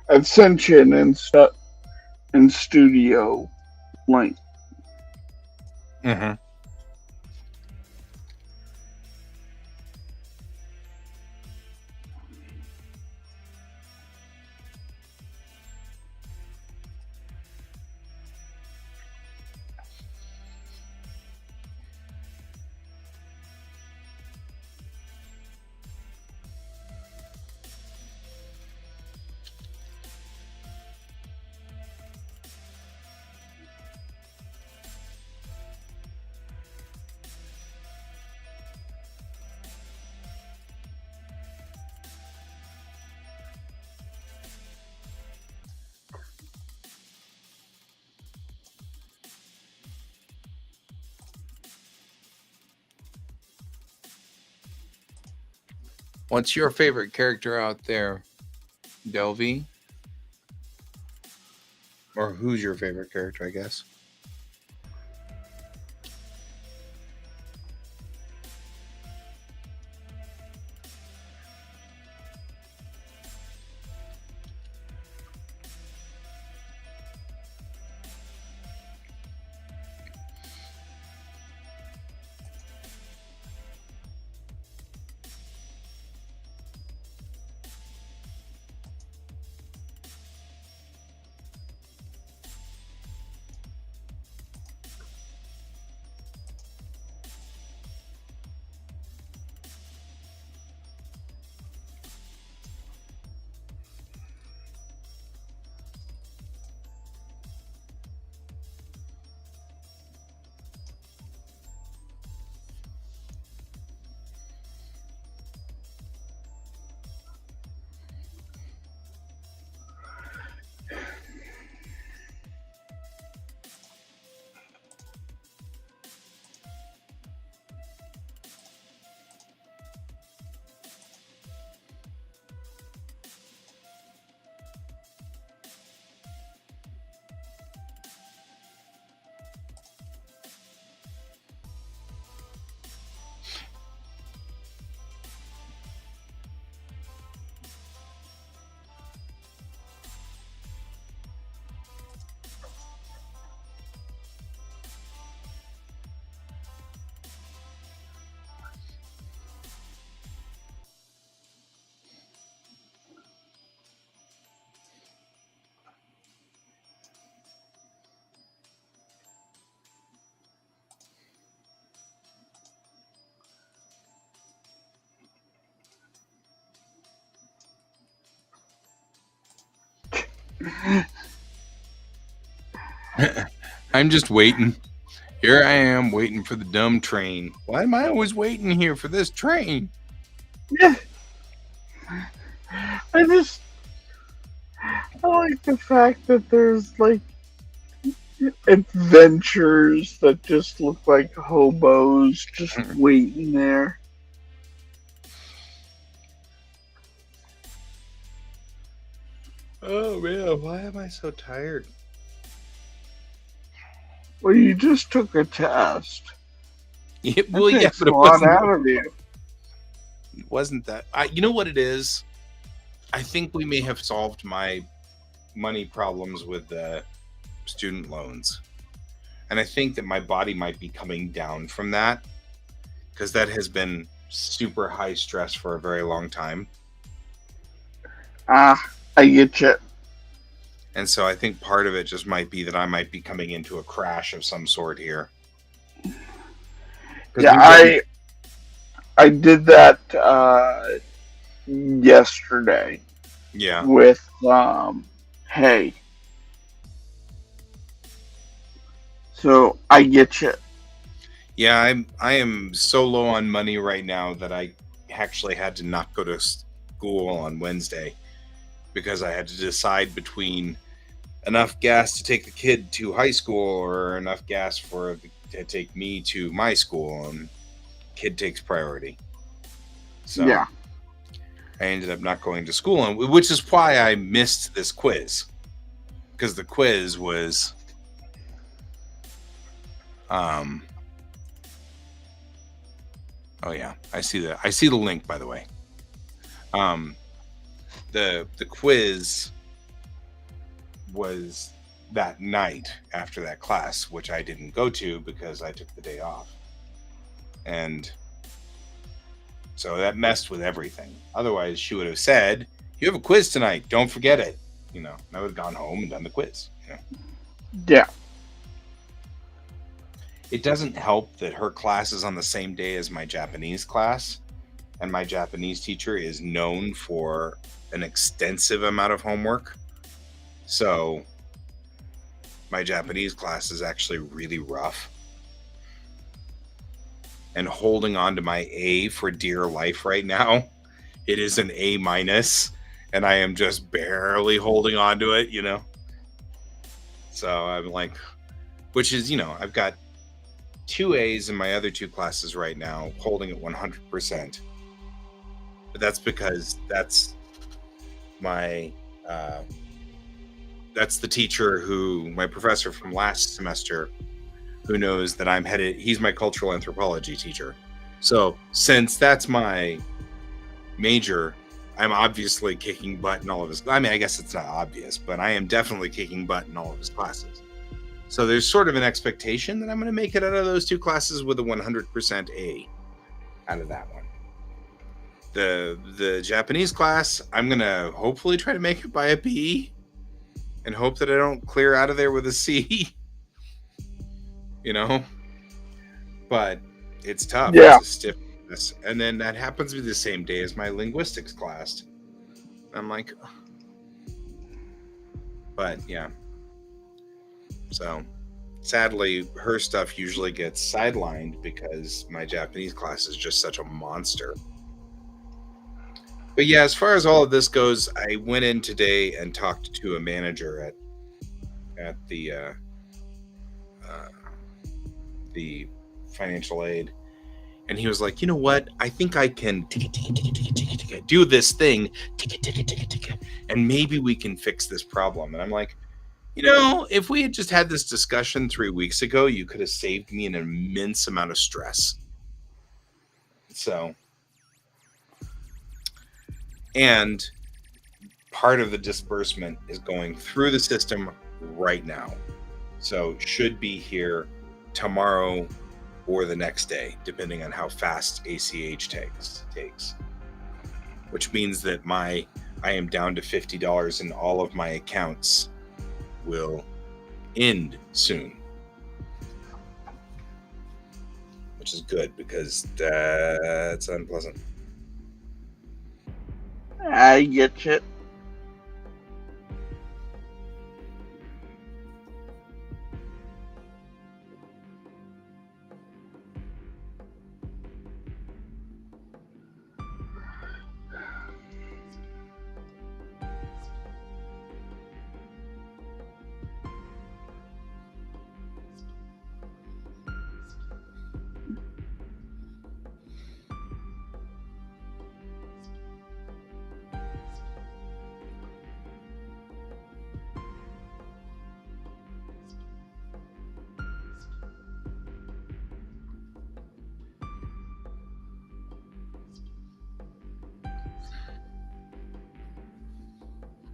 Ascension and Studio Link. Mm-hmm. What's your favorite character out there, Delvey? Or who's your favorite character, I guess? I'm just waiting. Here I am waiting for the dumb train. Why am I always waiting here for this train? Yeah. I like the fact that there's like adventures that just look like hobos just waiting there. Oh man, why am I so tired? Well, you just took a test. Yeah, That well, yeah, takes but a it lot out of you. wasn't that. You know what it is? I think we may have solved my money problems with the student loans, and I think that my body might be coming down from that because that has been super high stress for a very long time. I get you. And so I think part of it just might be that I might be coming into a crash of some sort here. Yeah, I did that yesterday. Yeah. With hay. So I get you. Yeah, I am so low on money right now that I actually had to not go to school on Wednesday because I had to decide between enough gas to take the kid to high school or enough gas to take me to my school, and kid takes priority. So yeah. I ended up not going to school, and which is why I missed this quiz, because the quiz was oh yeah, I see the link, by the way. The quiz was that night after that class, which I didn't go to because I took the day off. And so that messed with everything. Otherwise, she would have said, "You have a quiz tonight. Don't forget it." You know, and I would have gone home and done the quiz. You know? Yeah. It doesn't help that her class is on the same day as my Japanese class, and my Japanese teacher is known for an extensive amount of homework. So my Japanese class is actually really rough. And holding on to my A for dear life right now. It is an A minus, and I am just barely holding on to it, you know? So I'm like, which is, you know, I've got 2 A's in my other 2 classes right now, holding it 100%. But that's because that's my, that's the teacher my professor from last semester, who knows that I'm headed, he's my cultural anthropology teacher. So since that's my major, I'm obviously kicking butt in all of his, I mean, I guess it's not obvious, but I am definitely kicking butt in all of his classes. So there's sort of an expectation that I'm going to make it out of those 2 classes with a 100% A out of that one. The Japanese class, I'm going to hopefully try to make it by a B and hope that I don't clear out of there with a C. You know? But it's tough. Yeah. It's a stiffness. And then that happens to be the same day as my linguistics class. I'm like, ugh. But yeah. So sadly, her stuff usually gets sidelined because my Japanese class is just such a monster. But yeah, as far as all of this goes, I went in today and talked to a manager at the financial aid, and he was like, "You know what? I think I can do this thing, and maybe we can fix this problem." And I'm like, you know, if we had just had this discussion 3 weeks ago, you could have saved me an immense amount of stress. So, and part of the disbursement is going through the system right now. So should be here tomorrow or the next day, depending on how fast ACH takes. Which means that I am down to $50 and all of my accounts will end soon, which is good because that's unpleasant. I get you.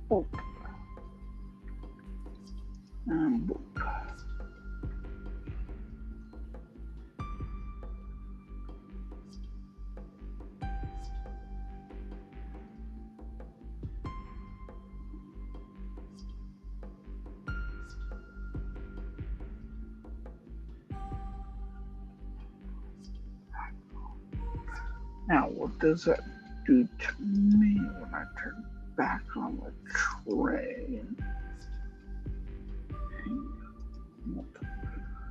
Boop. And boop. Now, what does that do to me when I turn back on the train?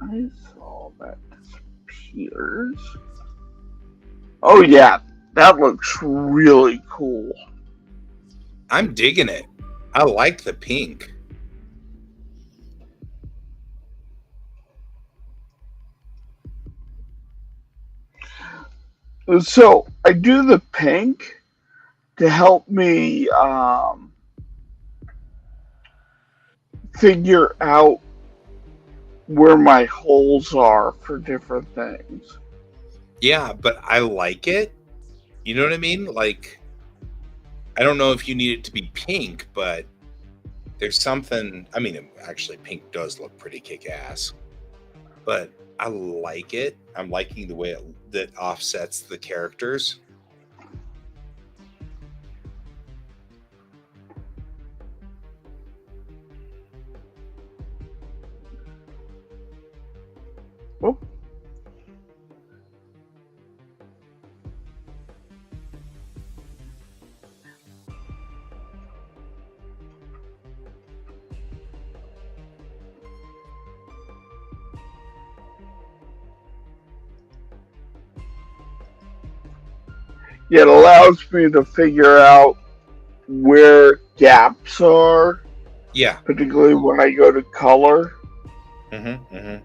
I saw that disappears. Oh yeah, that looks really cool. I'm digging it. I like the pink. So I do the pink to help me figure out where my holes are for different things. Yeah, but I like it. You know what I mean? Like, I don't know if you need it to be pink, but there's something. I mean, actually, pink does look pretty kick-ass, but I like it. I'm liking the way that offsets the characters. Oh. It allows me to figure out where gaps are, Yeah. particularly when I go to color. Mm-hmm.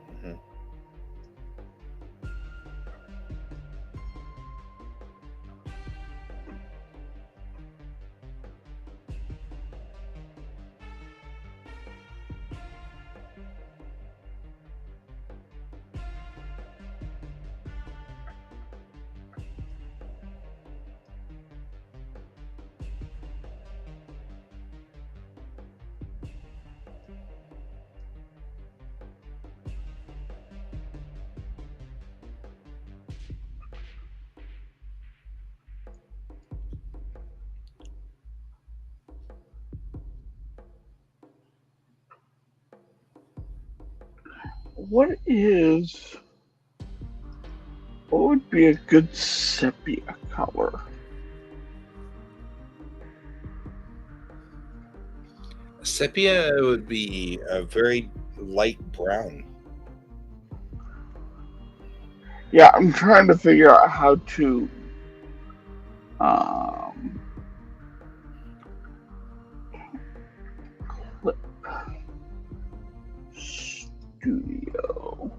What would be a good sepia color? Sepia would be a very light brown. Yeah, I'm trying to figure out how to um, clip studio.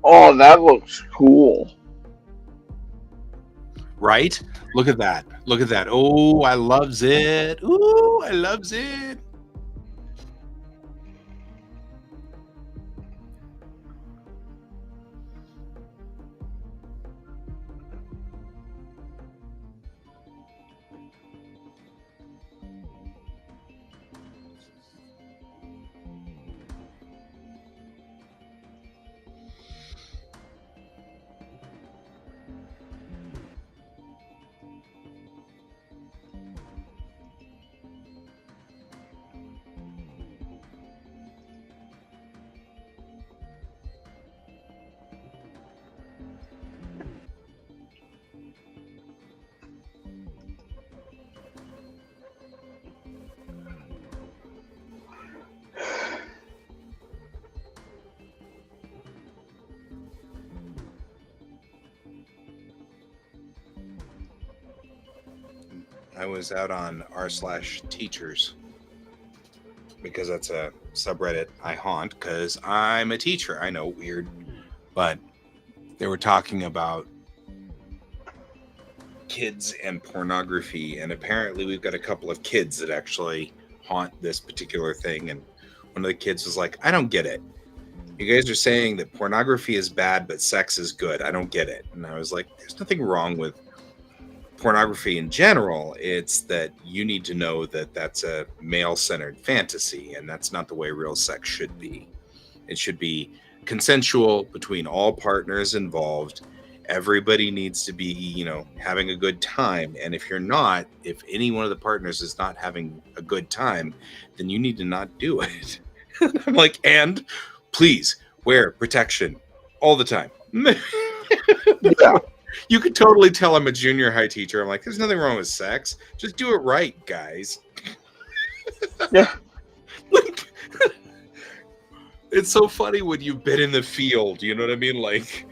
Oh, that looks cool. Right? Look at that. Look at that. Oh, I loves it. Ooh, I loves it. I was out on r/teachers because that's a subreddit I haunt because I'm a teacher. I know, weird, but they were talking about kids and pornography, and apparently we've got a couple of kids that actually haunt this particular thing. And one of the kids was like, I don't get it. You guys are saying that pornography is bad, but sex is good. I don't get it. And I was like, there's nothing wrong with pornography in general. It's that you need to know that that's a male-centered fantasy, and that's not the way real sex should be. It should be consensual between all partners involved. Everybody needs to be, having a good time. And if any one of the partners is not having a good time, then you need to not do it. I'm like, and please wear protection all the time. Yeah. You could totally tell I'm a junior high teacher. I'm like, there's nothing wrong with sex. Just do it right, guys. Yeah. Like, it's so funny when you've been in the field. You know what I mean? Like,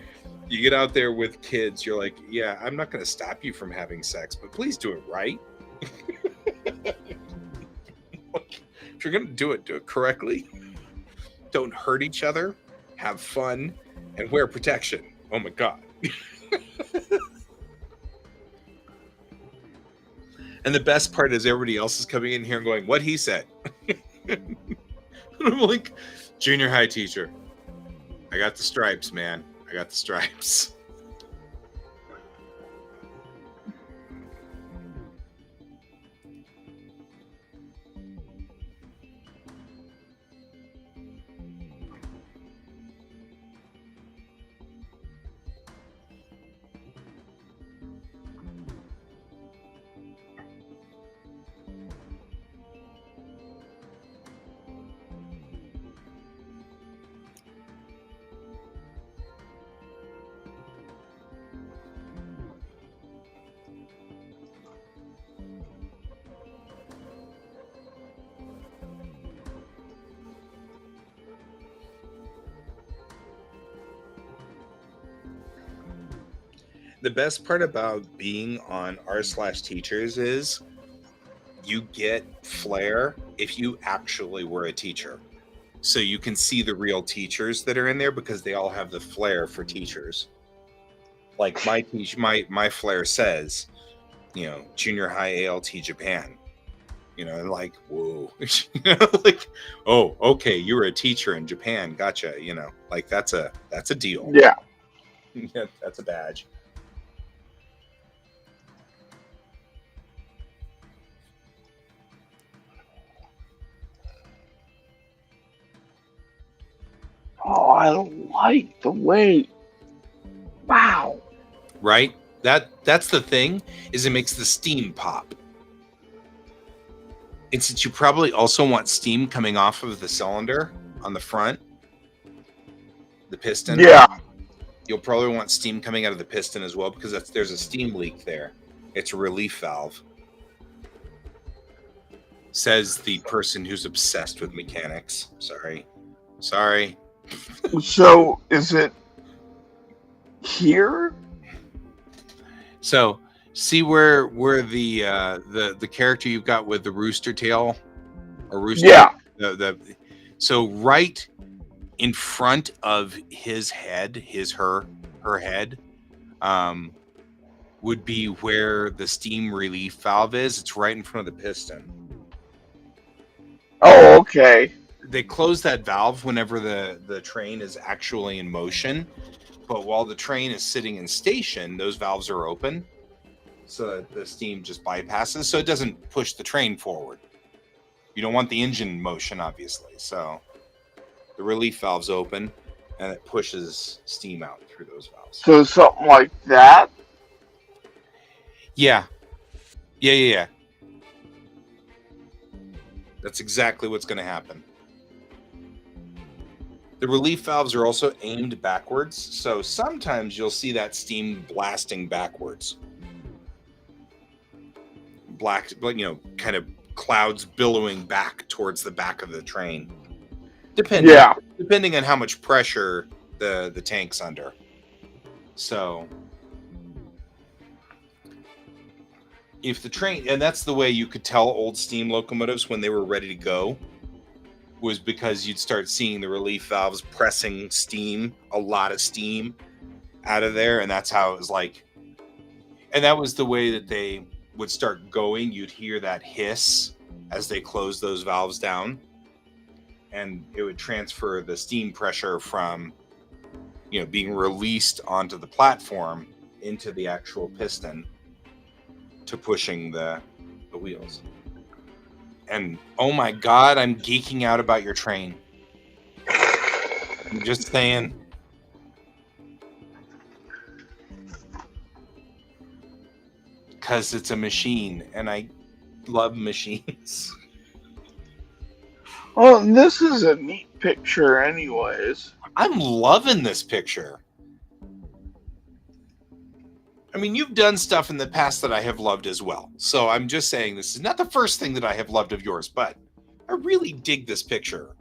you get out there with kids. You're like, yeah, I'm not going to stop you from having sex, but please do it right. If you're going to do it correctly. Don't hurt each other. Have fun. And wear protection. Oh, my God. And the best part is everybody else is coming in here and going, what he said. And I'm like, junior high teacher. I got the stripes, man. I got the stripes. The best part about being on r/teachers is you get flair if you actually were a teacher. So you can see the real teachers that are in there because they all have the flair for teachers. Like my flair says, junior high ALT Japan. And like, whoa. Like, oh, okay, you were a teacher in Japan. Gotcha. Like that's a deal. Yeah. Yeah, that's a badge. Oh, I like the way. Wow. Right? That's the thing, is it makes the steam pop. And since you probably also want steam coming off of the cylinder on the front, the piston. Yeah. You'll probably want steam coming out of the piston as well because there's a steam leak there. It's a relief valve. Says the person who's obsessed with mechanics. Sorry. So is it here? So see where the character you've got with the rooster tail or rooster? Yeah. So right in front of his head, her head, would be where the steam relief valve is. It's right in front of the piston. Oh, okay. They close that valve whenever the train is actually in motion, but while the train is sitting in station, those valves are open, so that the steam just bypasses, so it doesn't push the train forward. You don't want the engine motion, obviously, so the relief valve's open, and it pushes steam out through those valves. So something like that? Yeah. That's exactly what's going to happen. The relief valves are also aimed backwards, so sometimes you'll see that steam blasting backwards. Black, kind of clouds billowing back towards the back of the train. Depending on how much pressure the tank's under. So if the train, and that's the way you could tell old steam locomotives when they were ready to go, was because you'd start seeing the relief valves pressing steam, a lot of steam out of there. And that's how it was like, and that was the way that they would start going. You'd hear that hiss as they closed those valves down, and it would transfer the steam pressure from, being released onto the platform into the actual piston to pushing the wheels. And oh my God, I'm geeking out about your train. I'm just saying. Because it's a machine, and I love machines. Well, this is a neat picture anyways. I'm loving this picture. I mean, you've done stuff in the past that I have loved as well. So I'm just saying this is not the first thing that I have loved of yours, but I really dig this picture.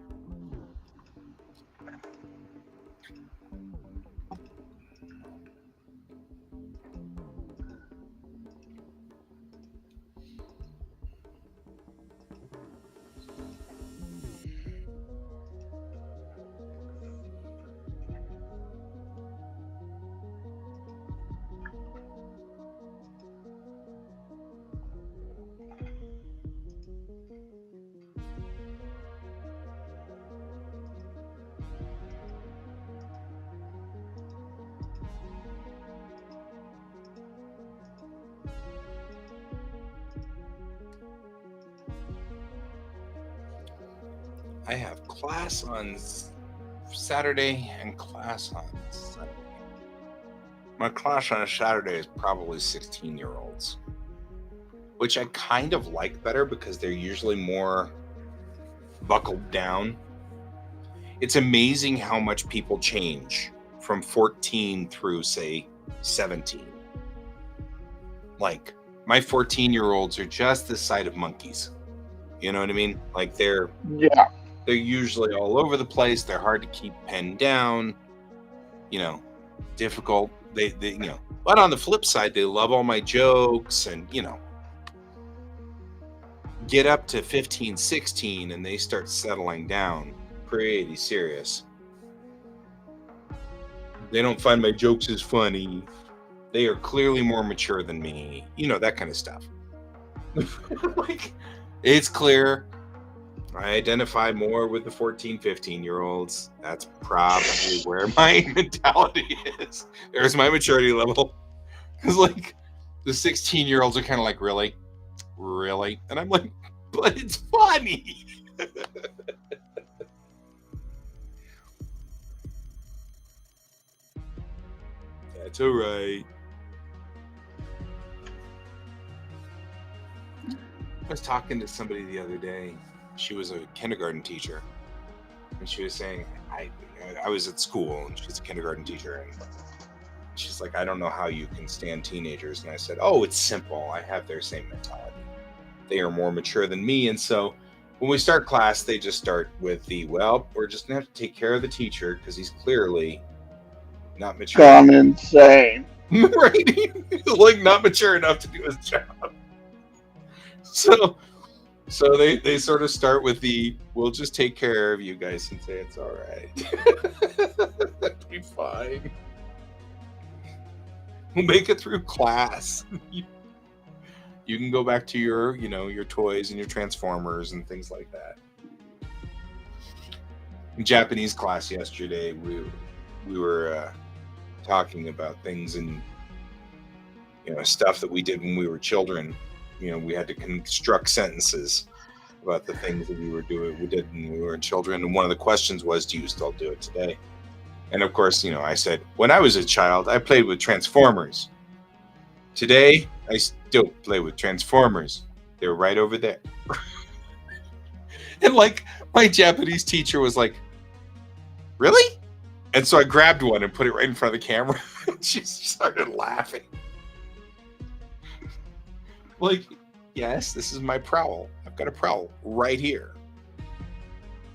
I have class on Saturday and class on Sunday. My class on a Saturday is probably 16-year-olds, which I kind of like better because they're usually more buckled down. It's amazing how much people change from 14 through, say, 17. Like, my 14-year-olds are just the sight of monkeys. You know what I mean? Like, they're usually all over the place. They're hard to keep pinned down, difficult. They but on the flip side, they love all my jokes and, get up to 15, 16 and they start settling down pretty serious. They don't find my jokes as funny. They are clearly more mature than me. That kind of stuff. Like, it's clear. I identify more with the 14, 15-year-olds. That's probably where my mentality is. There's my maturity level. Because, like, the 16-year-olds are kind of like, really? Really? And I'm like, but it's funny. That's all right. I was talking to somebody the other day. She was a kindergarten teacher, and she was saying, I was at school, and she's a kindergarten teacher, and she's like, I don't know how you can stand teenagers. And I said, oh, it's simple. I have their same mentality. They are more mature than me, and so when we start class, they just start with we're just gonna have to take care of the teacher because he's clearly not mature. Gone insane. Right? Like, not mature enough to do his job. So they sort of start with we'll just take care of you guys and say it's all right. That'd be fine. We'll make it through class. You can go back to your toys and your Transformers and things like that. In Japanese class yesterday, we were talking about things and stuff that we did when we were children. We had to construct sentences about the things that we did when we were children. And one of the questions was, do you still do it today? And of course, I said, when I was a child, I played with Transformers. Today, I still play with Transformers. They're right over there. And like, my Japanese teacher was like, really? And so I grabbed one and put it right in front of the camera. She started laughing. Like, yes, this is my Prowl. I've got a Prowl right here.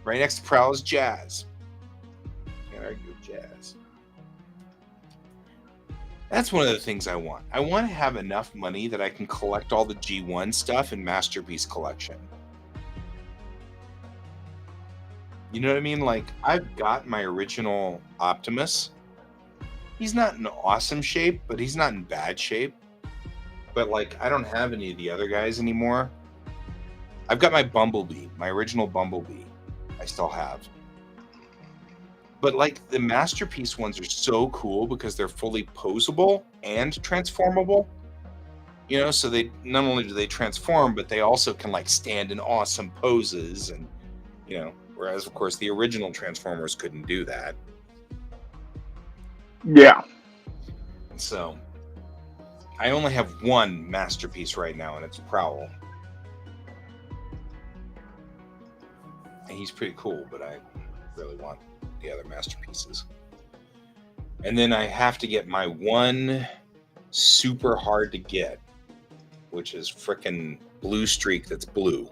Right next to Prowl is Jazz. Can't argue with Jazz. That's one of the things I want. I want to have enough money that I can collect all the G1 stuff in Masterpiece Collection. You know what I mean? Like, I've got my original Optimus. He's not in awesome shape, but he's not in bad shape. But, like, I don't have any of the other guys anymore. I've got my Bumblebee, my original Bumblebee. I still have. But, like, the Masterpiece ones are so cool because they're fully posable and transformable. You know, so they not only do they transform, but they also can, like, stand in awesome poses. And, you know, whereas, of course, the original Transformers couldn't do that. Yeah. So, I only have one Masterpiece right now, and it's Prowl. And he's pretty cool, but I really want the other Masterpieces. And then I have to get my one super hard to get, which is frickin' Blue Streak that's blue.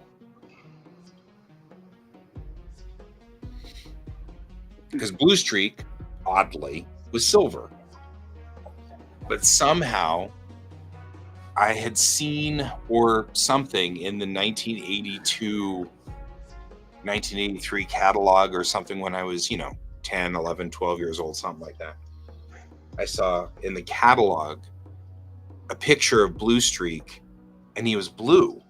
Because Blue Streak, oddly, was silver. But somehow I had seen or something in the 1982, 1983 catalog or something when I was, 10, 11, 12 years old, something like that. I saw in the catalog a picture of Blue Streak, and he was blue,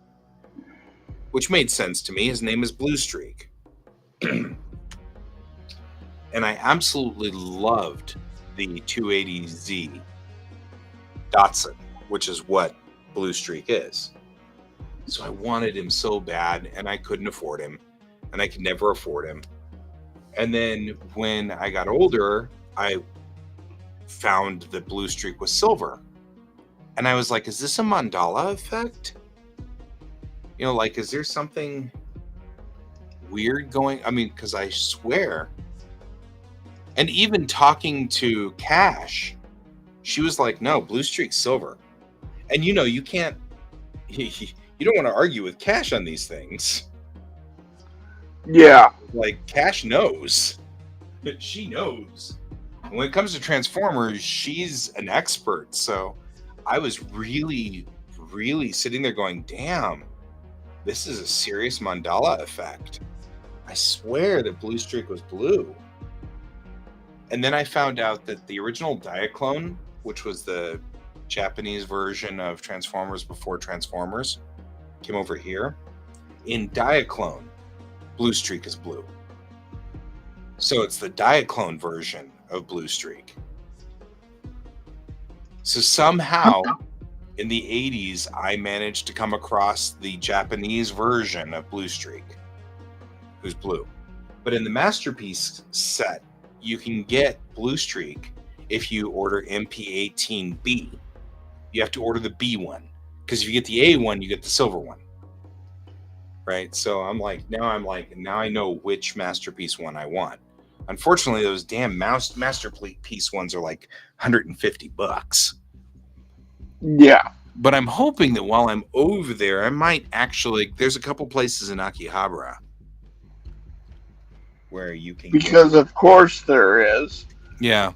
which made sense to me. His name is Blue Streak. And I absolutely loved the 280Z Datsun, which is what Blue Streak is. So I wanted him so bad, and I couldn't afford him, and I could never afford him. And then when I got older, I found that Blue Streak was silver. And I was like, is this a mandala effect? Like, is there something weird going? I mean, because I swear. And even talking to Cash, she was like, no, Blue Streak's silver. And you can't, you don't want to argue with Cash on these things. Yeah. Like, Cash knows. She knows. When it comes to Transformers, she's an expert. So I was really, really sitting there going, damn, this is a serious mandala effect. I swear that Blue Streak was blue. And then I found out that the original Diaclone, which was the Japanese version of Transformers before Transformers came over here, in Diaclone, Blue Streak is blue. So it's the Diaclone version of Blue Streak. So somehow in the 80s, I managed to come across the Japanese version of Blue Streak, who's blue. But in the Masterpiece set, you can get Blue Streak if you order MP18B. You have to order the B one, because if you get the A one, you get the silver one. Right? So now I know which Masterpiece one I want. Unfortunately, those damn Masterpiece ones are like $150. Yeah. But I'm hoping that while I'm over there, I might actually, there's a couple places in Akihabara where you can Because of course there is. Yeah.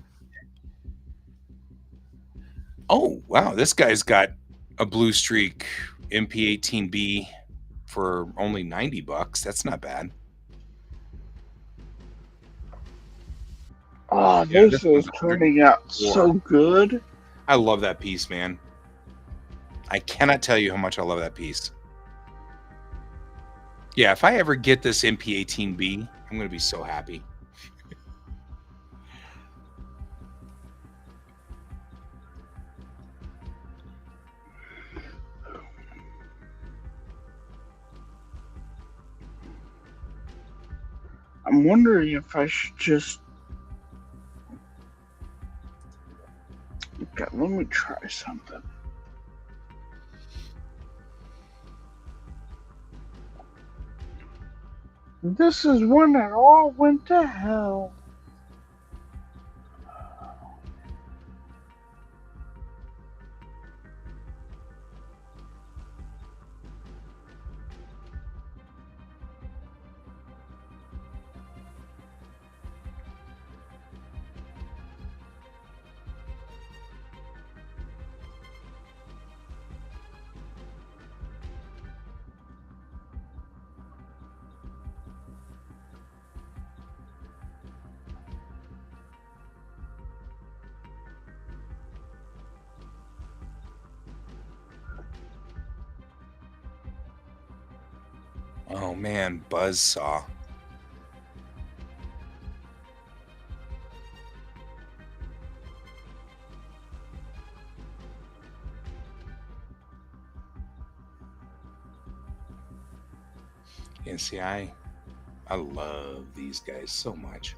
Oh, wow. This guy's got a Blue Streak MP18B for only $90. That's not bad. Oh, Yeah, this is turning out so good. I love that piece, man. I cannot tell you how much I love that piece. Yeah, if I ever get this MP18B, I'm going to be so happy. I'm wondering if I should just... Okay, let me try something. This is when it all went to hell. Oh man, Buzzsaw. Yeah, see, I love these guys so much.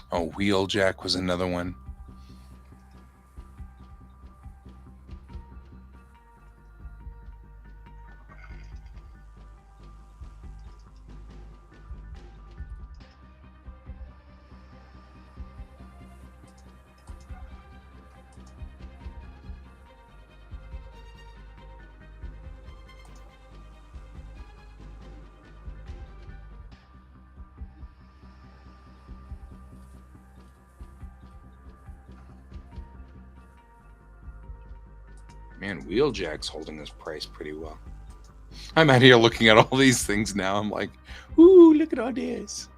Oh, Wheeljack was another one. Man, Wheeljack's holding his price pretty well. I'm out here looking at all these things now. I'm like, ooh, look at all this.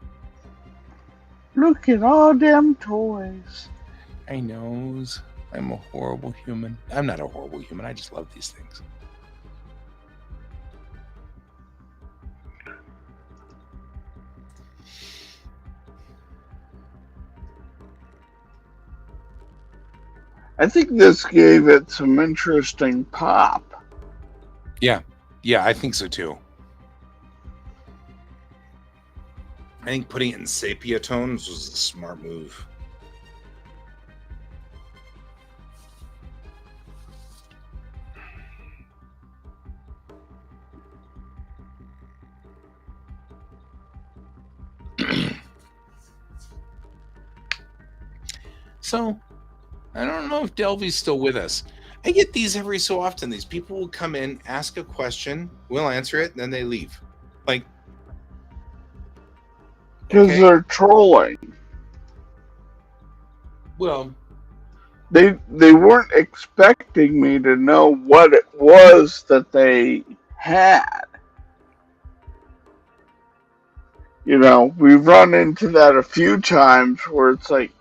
Look at all them toys. I knows I'm a horrible human. I'm not a horrible human. I just love these things. I think this gave it some interesting pop. Yeah, I think so too. I think putting it in sepia tones was a smart move. So, I don't know if Delvy's still with us. I get these every so often. These people will come in, ask a question, we'll answer it, and then they leave. Like, Because okay, they're trolling. well, They weren't expecting me to know what it was that they had. You know, we've run into that a few times where it's like,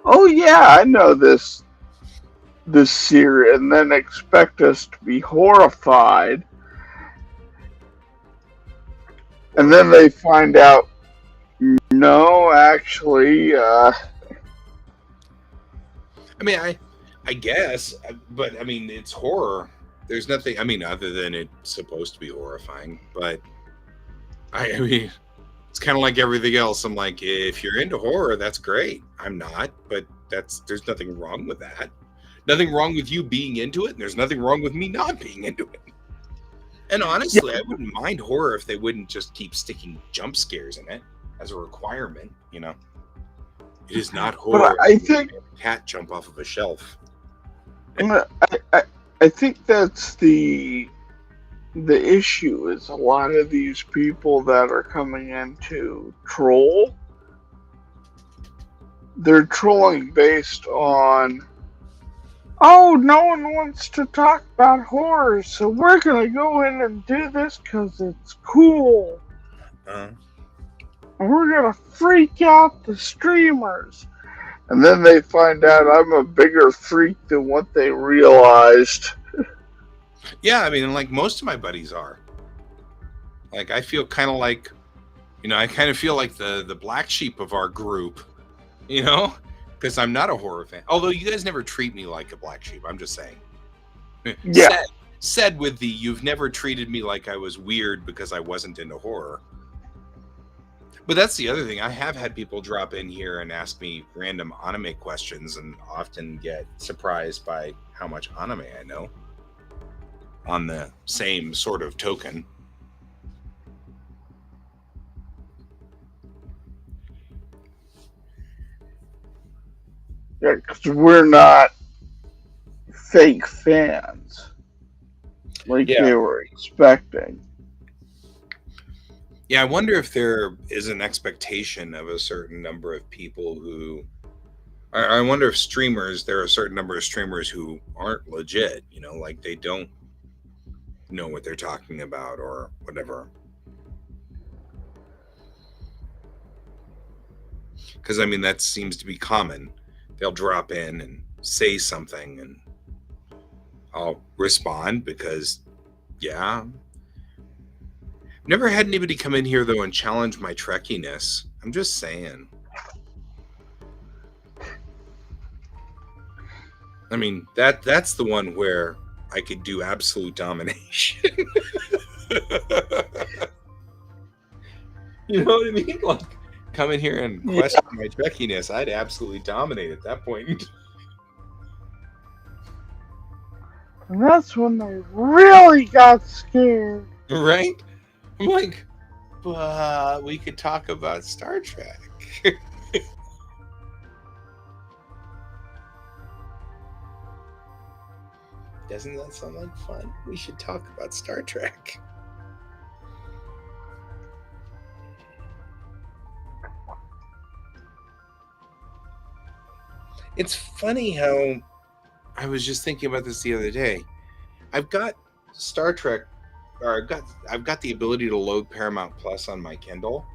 oh yeah, I know this series, and then expect us to be horrified, and then they find out, no, actually, I mean, I guess, but I mean, it's horror. There's nothing. I mean, other than it's supposed to be horrifying, but I mean, it's kind of like everything else. I'm like, if you're into horror, that's great. I'm not, but there's nothing wrong with that. Nothing wrong with you being into it, and there's nothing wrong with me not being into it. And honestly, I wouldn't mind horror if they wouldn't just keep sticking jump scares in it as a requirement. You know, it is not horror. but I think a cat jump off of a shelf. I think that's the issue is a lot of these people that are coming in to troll, they're trolling based on, oh, no one wants to talk about horror, so we're gonna go in and do this because it's cool. And we're gonna freak out the streamers. And then they find out I'm a bigger freak than what they realized. Yeah, I mean, like most of my buddies are. Like, I feel kind of like, I kind of feel like the black sheep of our group, because I'm not a horror fan. Although you guys never treat me like a black sheep. I'm just saying. Yeah. Said with the, you've never treated me like I was weird because I wasn't into horror. But that's the other thing. I have had people drop in here and ask me random anime questions and often get surprised by how much anime I know on the same sort of token. Yeah, because we're not fake fans like they were expecting. Yeah, I wonder if there is an expectation of a certain number of people who I wonder if streamers, there are a certain number of streamers who aren't legit, like they don't know what they're talking about or whatever. Because, I mean, that seems to be common. They'll drop in and say something, and I'll respond because, yeah. Never had anybody come in here, though, and challenge my Trekkiness. I'm just saying. I mean, that's the one where I could do absolute domination. You know what I mean? Like, come in here and question my Trekkiness, I'd absolutely dominate at that point. And that's when they really got scared. Right? I'm like, but we could talk about Star Trek. Doesn't that sound like fun? We should talk about Star Trek. It's funny how I was just thinking about this the other day. I've got Star Trek, or I've got the ability to load Paramount Plus on my Kindle,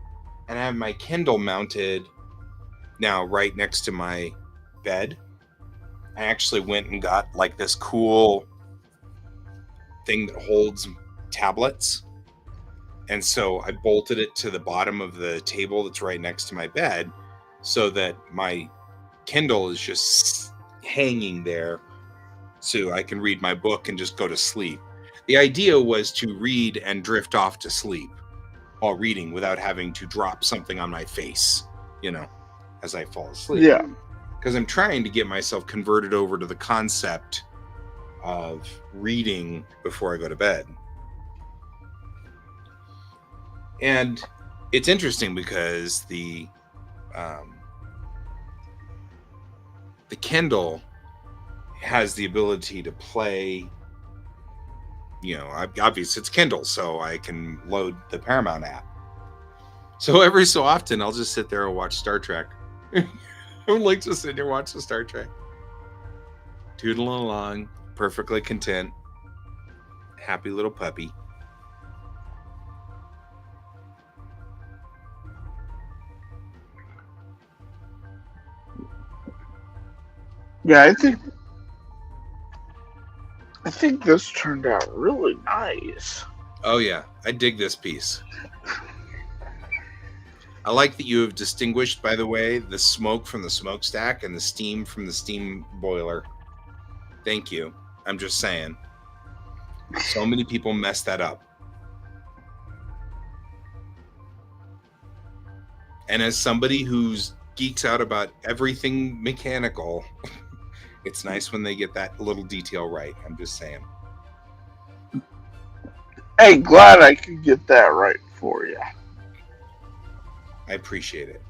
and I have my Kindle mounted now right next to my bed. I actually went and got like this cool thing that holds tablets, and so I bolted it to the bottom of the table that's right next to my bed, so that my Kindle is just hanging there, so I can read my book and just go to sleep. The idea was to read and drift off to sleep while reading without having to drop something on my face, as I fall asleep. Yeah. Because I'm trying to get myself converted over to the concept of reading before I go to bed. And it's interesting because the Kindle has the ability to play, obviously it's Kindle, so I can load the Paramount app. So every so often, I'll just sit there and watch Star Trek. I would like to sit here and watch the Star Trek. Toodling along, perfectly content. Happy little puppy. Yeah, I think this turned out really nice. Oh yeah, I dig this piece. I like that you have distinguished, by the way, the smoke from the smokestack and the steam from the steam boiler. Thank you. I'm just saying. So many people mess that up. And as somebody who's geeks out about everything mechanical, it's nice when they get that little detail right. I'm just saying. Hey, glad I could get that right for you. I appreciate it.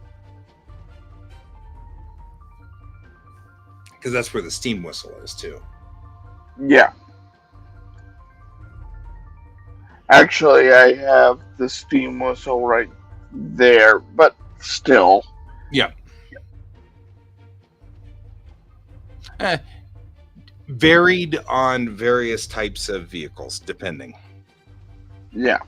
Because that's where the steam whistle is, too. Yeah. Actually, I have the steam whistle right there, but still. Yeah. Varied on various types of vehicles, depending. Yeah.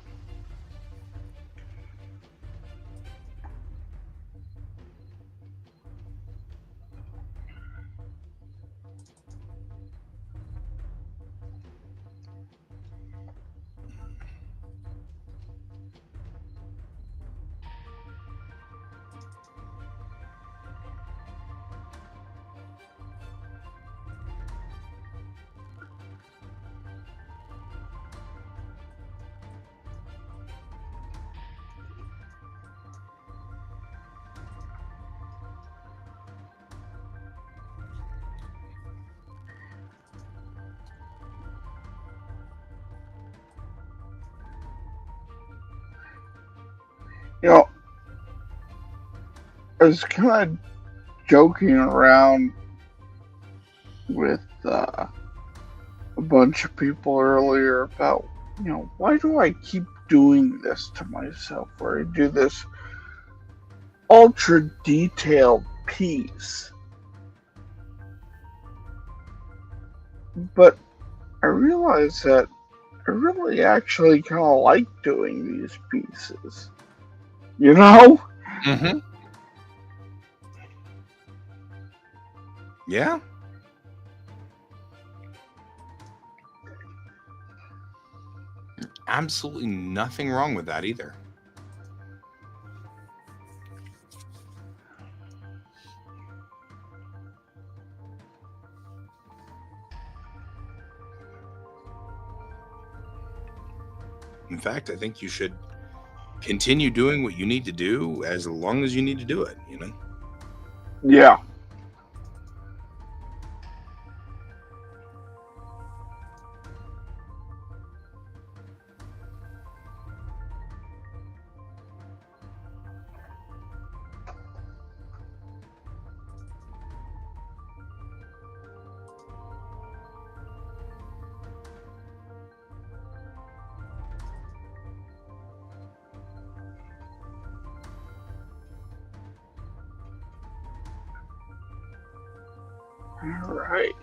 I was kind of joking around with a bunch of people earlier about, why do I keep doing this to myself, where I do this ultra detailed piece but I realized that I really actually kind of like doing these pieces. You know? Mm-hmm. Yeah. Absolutely nothing wrong with that either. In fact, I think you should continue doing what you need to do as long as you need to do it, you know? Yeah. All right.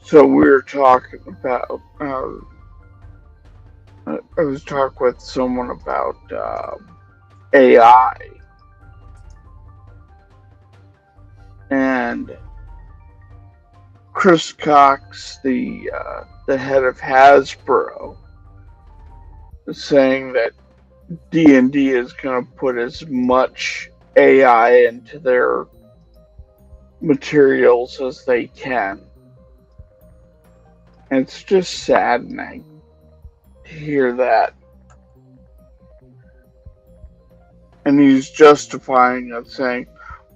So we were talking about. I was talking with someone about AI, and Chris Cox, the head of Hasbro, is saying that D&D is going to put as much AI into their materials as they can. And it's just saddening to hear that. And he's justifying it, saying,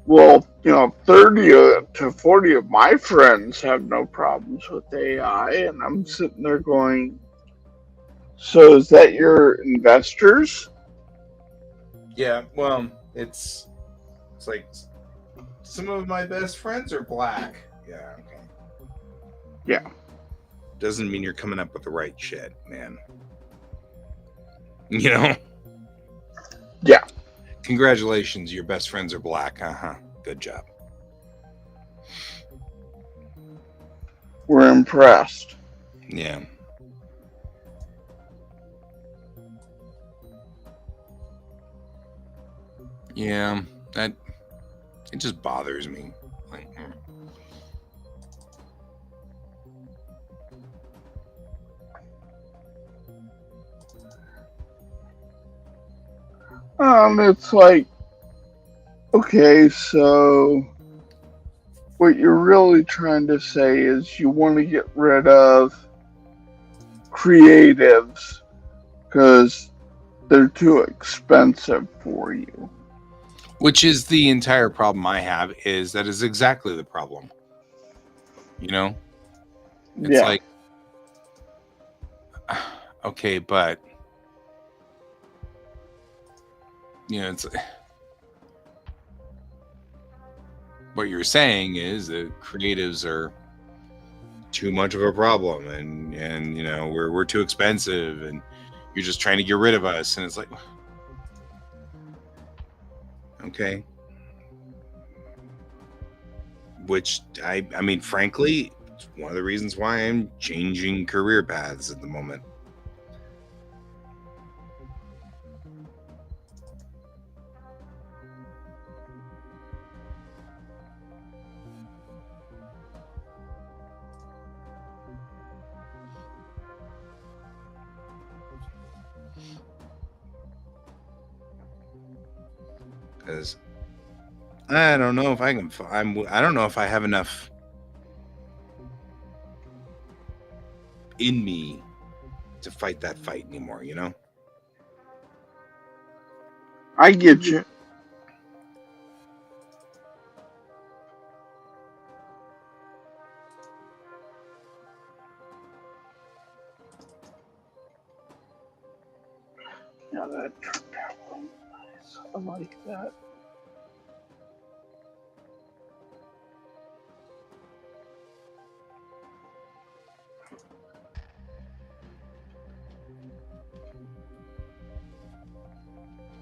well, 30 to 40 of my friends have no problems with AI. And I'm sitting there going, so is that your investors? Yeah, well, it's like some of my best friends are black. Yeah, okay. Yeah. Doesn't mean you're coming up with the right shit, man. You know? Yeah. Congratulations, your best friends are black. Uh-huh. Good job. We're impressed. Yeah. Yeah, that it just bothers me. Like, It's like, okay, so what you're really trying to say is you want to get rid of creatives because they're too expensive for you. which is the entire problem I have, is that is exactly the problem. You know? It's Yeah. like, okay, but it's what you're saying is that creatives are too much of a problem, and we're too expensive, and you're just trying to get rid of us, and it's like, okay. Which I mean, frankly, it's one of the reasons why I'm changing career paths at the moment. because I don't know if I can. I don't know if I have enough in me to fight that fight anymore. You know. I get you. Yeah, that turned out really nice. I like that.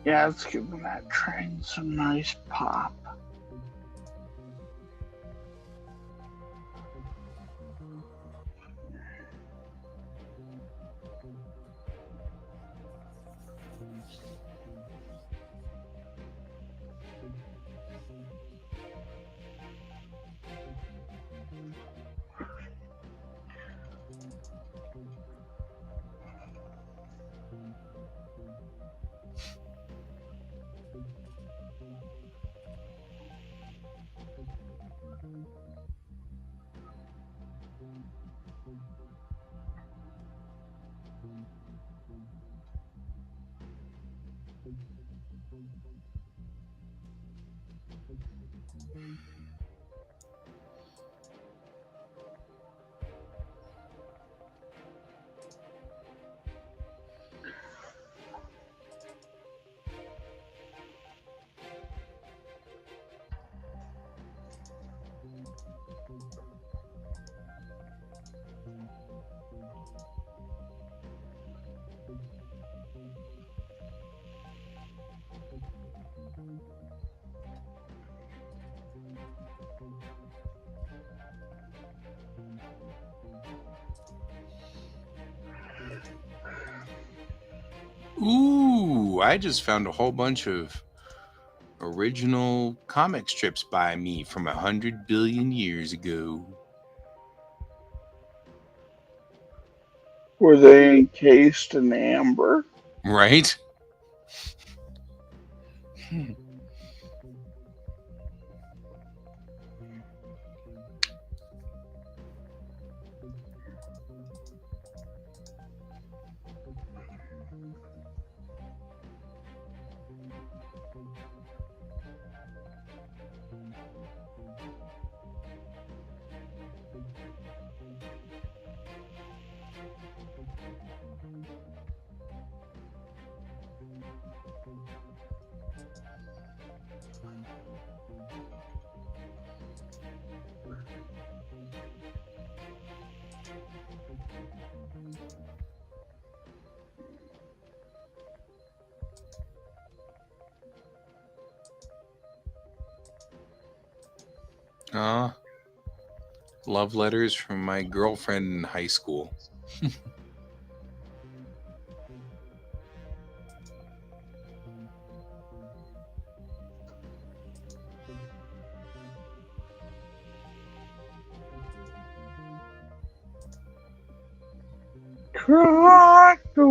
Yeah, it's giving that train some nice pop. Ooh, I just found a whole bunch of original comic strips by me from 100 billion years ago. Were they encased in amber? Right? Love letters from my girlfriend in high school. Tractor.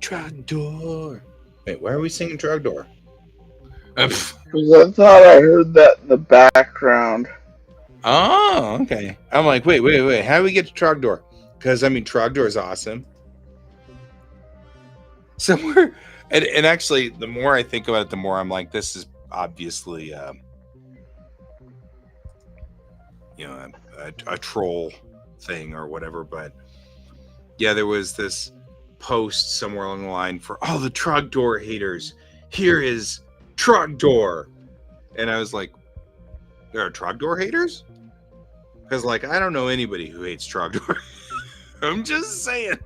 Trogdor. Wait, why are we singing Trogdor? Because I thought I heard that in the background. Oh, okay. I'm like, wait. How do we get to Trogdor? Because I mean, Trogdor is awesome. Somewhere, and actually, the more I think about it, the more I'm like, this is obviously, a troll thing or whatever. But yeah, there was this post somewhere along the line for all the Trogdor haters. Here is Trogdor, and I was like, there are Trogdor haters? Because like I don't know anybody who hates Trogdor. I'm just saying.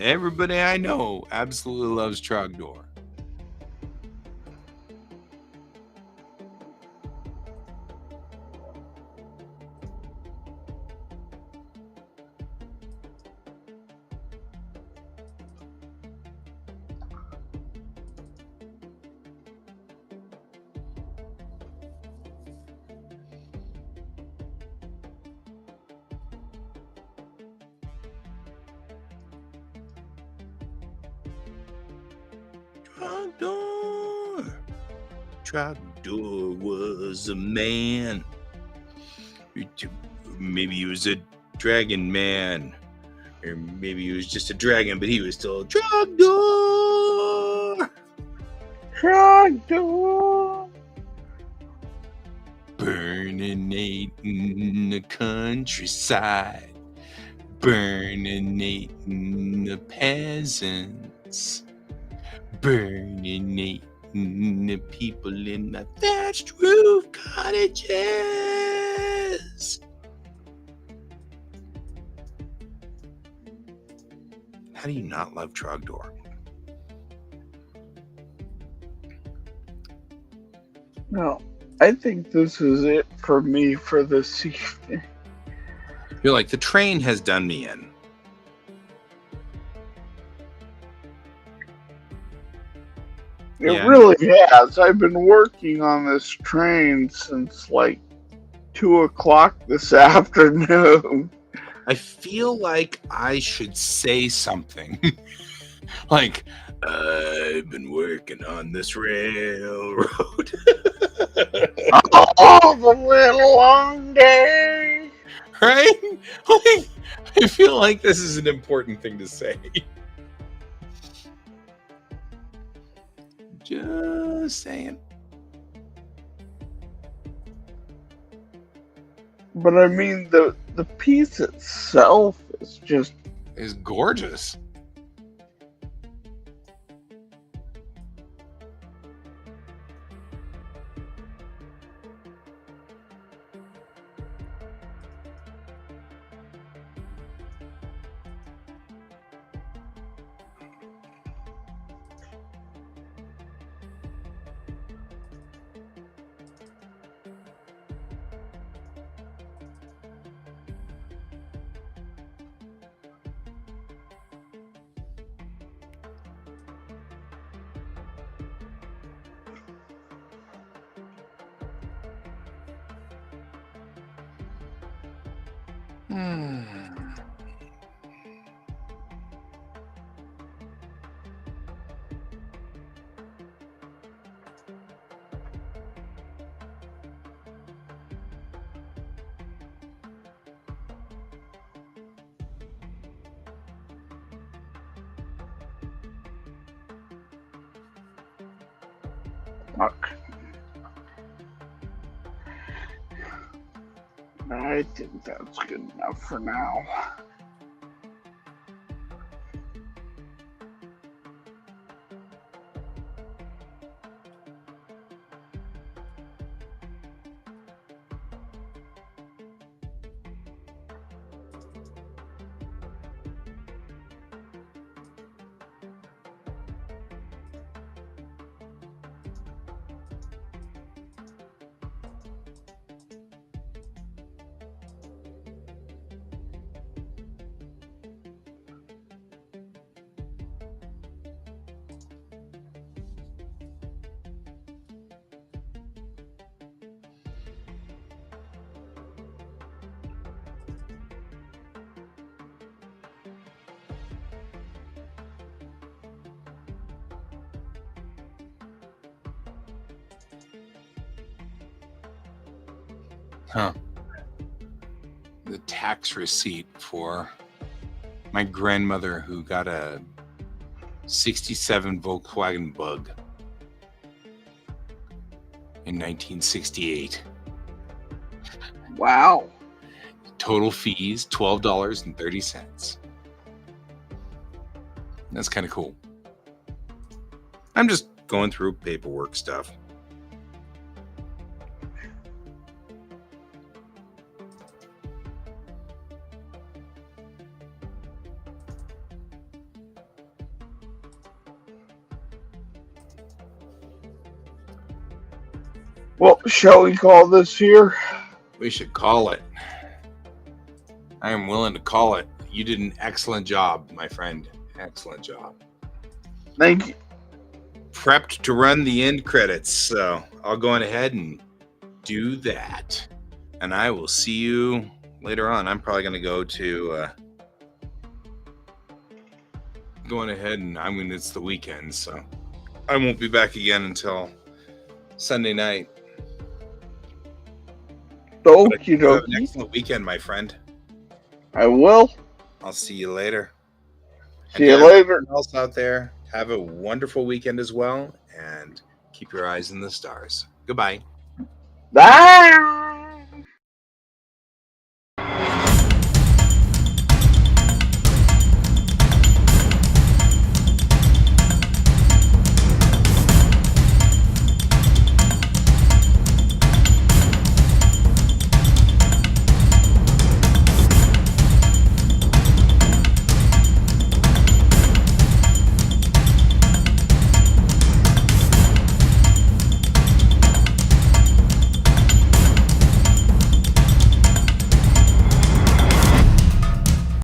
Everybody I know absolutely loves Trogdor. Trogdor. Trogdor was a man. Maybe he was a dragon man. Or maybe he was just a dragon, but he was still a Trogdor. Trogdor. Burninating the countryside. Burninating the peasants. Burninating the people in the thatched roof cottages. How do you not love Trogdor? No, I think this is it for me for this evening. You're like, the train has done me in. It really has. I've been working on this train since like 2 o'clock this afternoon. I feel like I should say something. Like, I've been working on this railroad. Oh, the little long day. Right? Like, I feel like this is an important thing to say. Just saying. But I mean, the piece itself is just... It's gorgeous. Fuck. I think that's good enough for now. Huh. The tax receipt for my grandmother who got a 67 Volkswagen Bug in 1968. Wow. Total fees, $12.30. That's kind of cool. I'm just going through paperwork stuff. Well, shall we call this here? We should call it. I am willing to call it. You did an excellent job, my friend. Excellent job. Thank you. Prepped to run the end credits, so I'll go on ahead and do that. And I will see you later on. I'm probably going to go to going ahead and it's the weekend, so I won't be back again until Sunday night. Okie You have an dokie. excellent weekend, my friend. I will. I'll see you later. See you later. Everyone else out there, have a wonderful weekend as well, and keep your eyes in the stars. Goodbye. Bye.